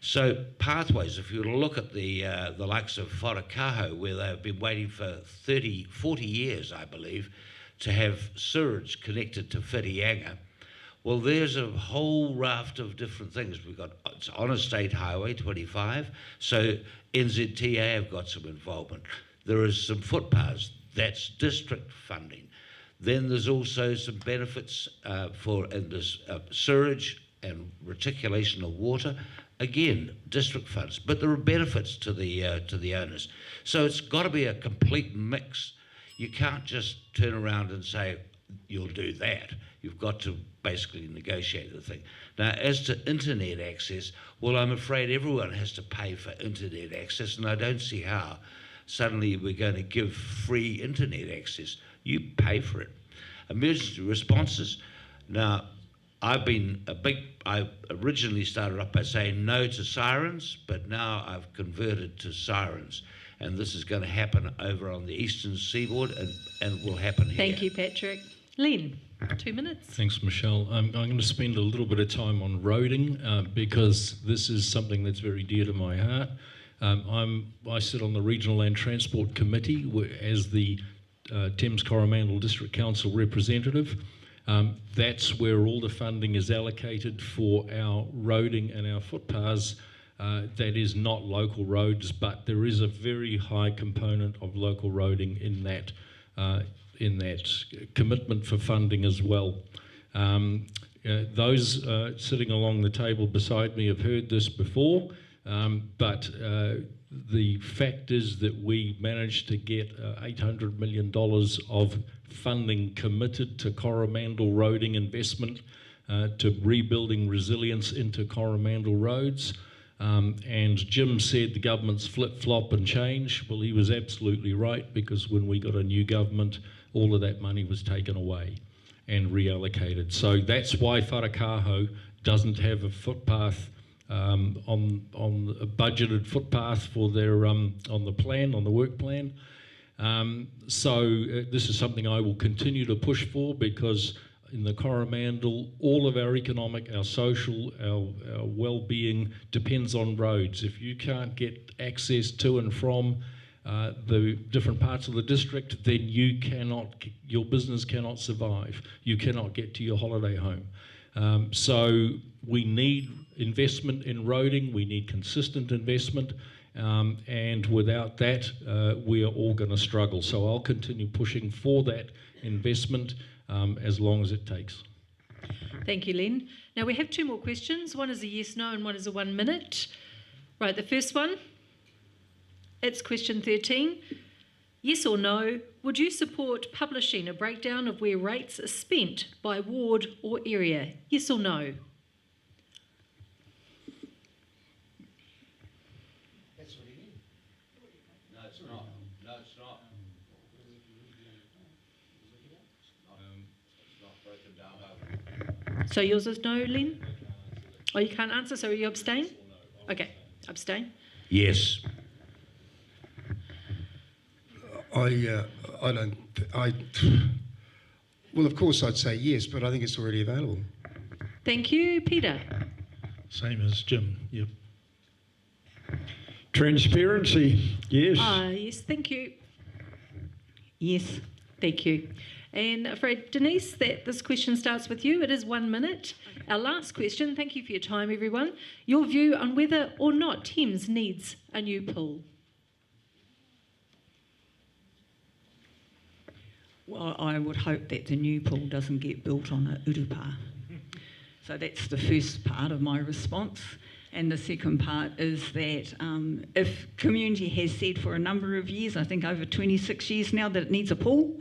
So pathways, if you look at the likes of Wharakaho, where they've been waiting for 30, 40 years, I believe, to have sewage connected to Whitianga. Well, there's a whole raft of different things. It's on a state highway, 25, so NZTA have got some involvement. There is some footpaths, that's district funding. Then there's also some benefits for this sewage and reticulation of water. Again, district funds, but there are benefits to the owners. So it's got to be a complete mix. You can't just turn around and say, you'll do that. You've got to basically negotiate the thing. Now, as to internet access, well, I'm afraid everyone has to pay for internet access, and I don't see how suddenly we're going to give free internet access. You pay for it. Emergency responses. Now, I originally started off by saying no to sirens, but now I've converted to sirens. And this is going to happen over on the eastern seaboard and will happen here. Thank you, Patrick. Len, 2 minutes. Thanks, Michelle. I'm going to spend a little bit of time on roading because this is something that's very dear to my heart. I sit on the Regional Land Transport Committee as the Thames Coromandel District Council representative. That's where all the funding is allocated for our roading and our footpaths. That is not local roads, but there is a very high component of local roading in that commitment for funding as well. Those sitting along the table beside me have heard this before, but the fact is that we managed to get $800 million of funding committed to Coromandel roading investment, to rebuilding resilience into Coromandel roads. And Jim said the government's flip-flop and change. Well, he was absolutely right, because when we got a new government, all of that money was taken away and reallocated. So that's why Wharakaho doesn't have a footpath on a budgeted footpath for their on the work plan. This is something I will continue to push for, because in the Coromandel, all of our economic, our social, our well-being depends on roads. If you can't get access to and from the different parts of the district, then your business cannot survive. You cannot get to your holiday home. So we need investment in roading, we need consistent investment, and without that, we are all going to struggle. So I'll continue pushing for that investment as long as it takes. Thank you, Len. Now we have 2 more questions. One is a yes, no, and one is a 1 minute. Right, the first one, it's question 13. Yes or no, would you support publishing a breakdown of where rates are spent by ward or area? Yes or no? No, it's not. No, it's not. It's not broken down over. So yours is no, Len? Oh, you can't answer, so you abstain? Okay, abstain. Yes. Well, of course I'd say yes, but I think it's already available. Thank you, Peter. Same as Jim, yep. Transparency, yes. Yes, thank you. Yes. Thank you. And afraid, Denise, that this question starts with you. It is 1 minute. Okay. Our last question, thank you for your time, everyone. Your view on whether or not Thames needs a new pool. Well, I would hope that the new pool doesn't get built on a urupa. So that's the first part of my response. And the second part is that if community has said for a number of years, I think over 26 years now, that it needs a pool,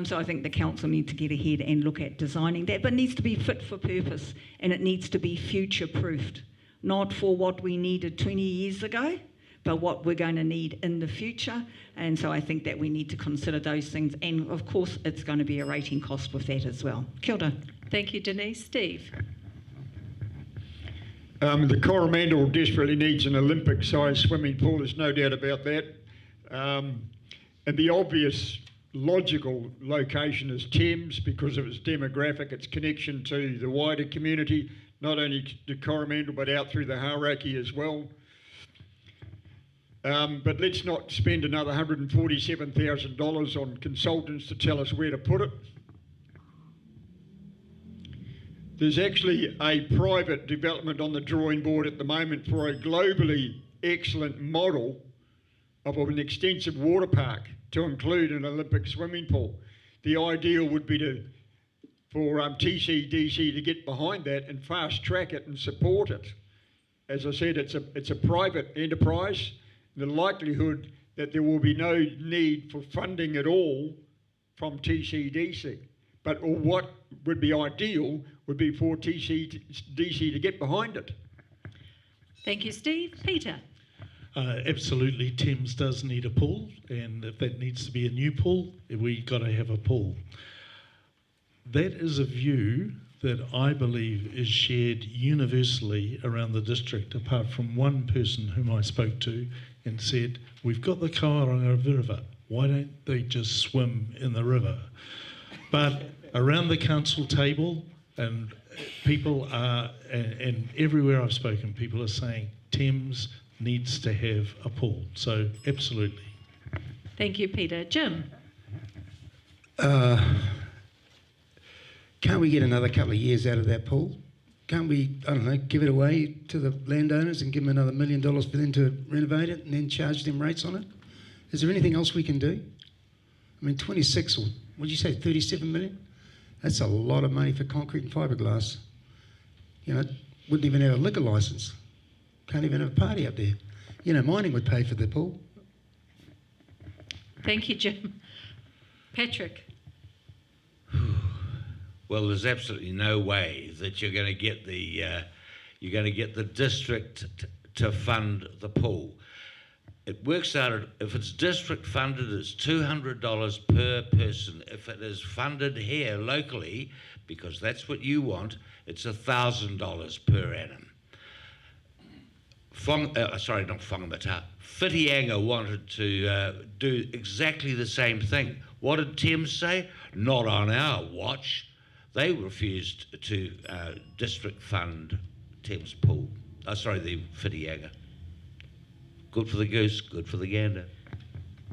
so I think the council needs to get ahead and look at designing that, but it needs to be fit for purpose, and it needs to be future-proofed, not for what we needed 20 years ago, but what we're going to need in the future. And so I think that we need to consider those things, and of course it's going to be a rating cost with that as well. Kia ora. Thank you, Denise. Steve? The Coromandel desperately needs an Olympic-sized swimming pool, there's no doubt about that. And the obvious logical location is Thames, because of its demographic, its connection to the wider community, not only to Coromandel but out through the Hauraki as well. But let's not spend another $147,000 on consultants to tell us where to put it. There's actually a private development on the drawing board at the moment for a globally excellent model of an extensive water park to include an Olympic swimming pool. The ideal would be for TCDC to get behind that and fast track it and support it. As I said, it's a private enterprise. The likelihood that there will be no need for funding at all from TCDC. But what would be ideal would be for TCDC to get behind it. Thank you, Steve. Peter? Absolutely, Thames does need a pool, and if that needs to be a new pool, we've got to have a pool. That is a view that I believe is shared universally around the district, apart from one person whom I spoke to and said, we've got the Kawaranga River, why don't they just swim in the river? But around the council table, and people are, and everywhere I've spoken, people are saying Thames needs to have a pool. So absolutely. Thank you, Peter. Jim? Can't we get another couple of years out of that pool? Can't we, I don't know, give it away to the landowners and give them another $1 million for them to renovate it and then charge them rates on it? Is there anything else we can do? I mean, 26 or, what did you say, 37 million? That's a lot of money for concrete and fiberglass. You know, wouldn't even have a liquor licence. Can't even have a party up there. You know, mining would pay for the pool. Thank you, Jim. Patrick? Well, there's absolutely no way that you're going to get the district to fund the pool. It works out, if it's district funded, it's $200 per person. If it is funded here locally, because that's what you want, it's $1,000 per annum. Not Whangamata. Whitianga wanted to do exactly the same thing. What did Thames say? Not on our watch. They refused to district fund Thames pool. The Whitianga. Good for the goose, good for the gander.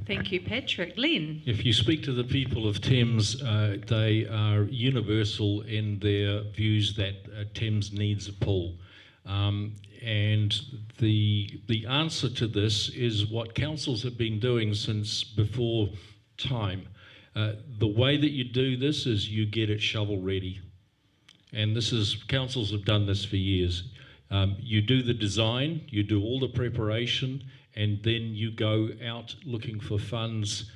Thank you, Patrick. Len? If you speak to the people of Thames, they are universal in their views that Thames needs a pool. And the answer to this is what councils have been doing since before time. The way that you do this is you get it shovel ready. And councils have done this for years. You do the design, you do all the preparation, and then you go out looking for funds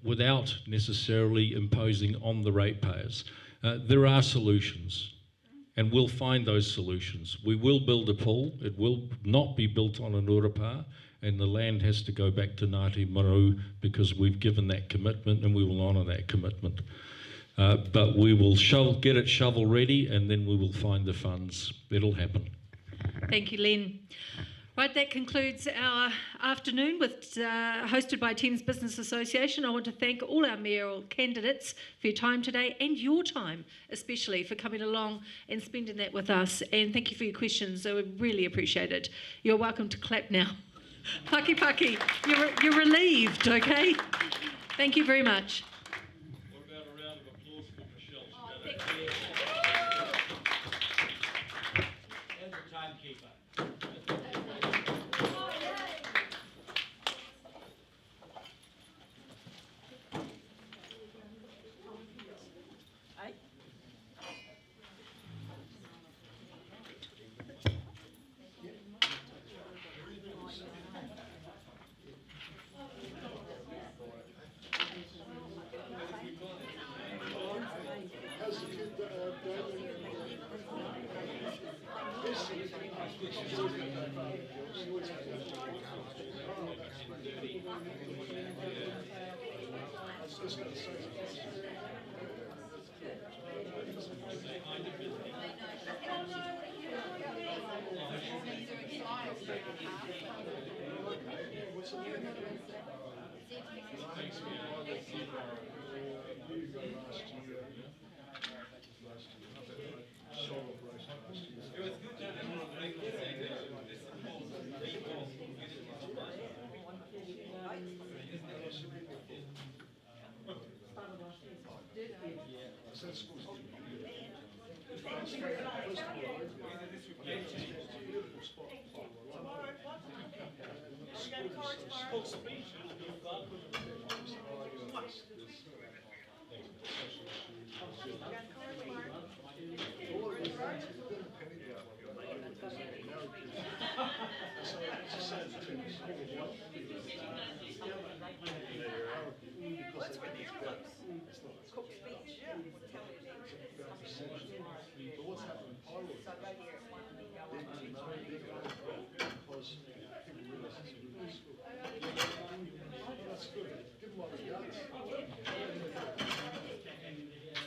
without necessarily imposing on the ratepayers. There are solutions, and we'll find those solutions. We will build a pool. It will not be built on an urapa, and the land has to go back to Ngāti Maru because we've given that commitment and we will honour that commitment. But we will get it shovel ready, and then we will find the funds. It'll happen. Thank you, Len. Right, that concludes our afternoon hosted by Thames Business Association. I want to thank all our mayoral candidates for your time today, and your time especially, for coming along and spending that with us. And thank you for your questions. I would really appreciate it. You're welcome to clap now. Paki paki, you're relieved, okay? Thank you very much. Tomorrow.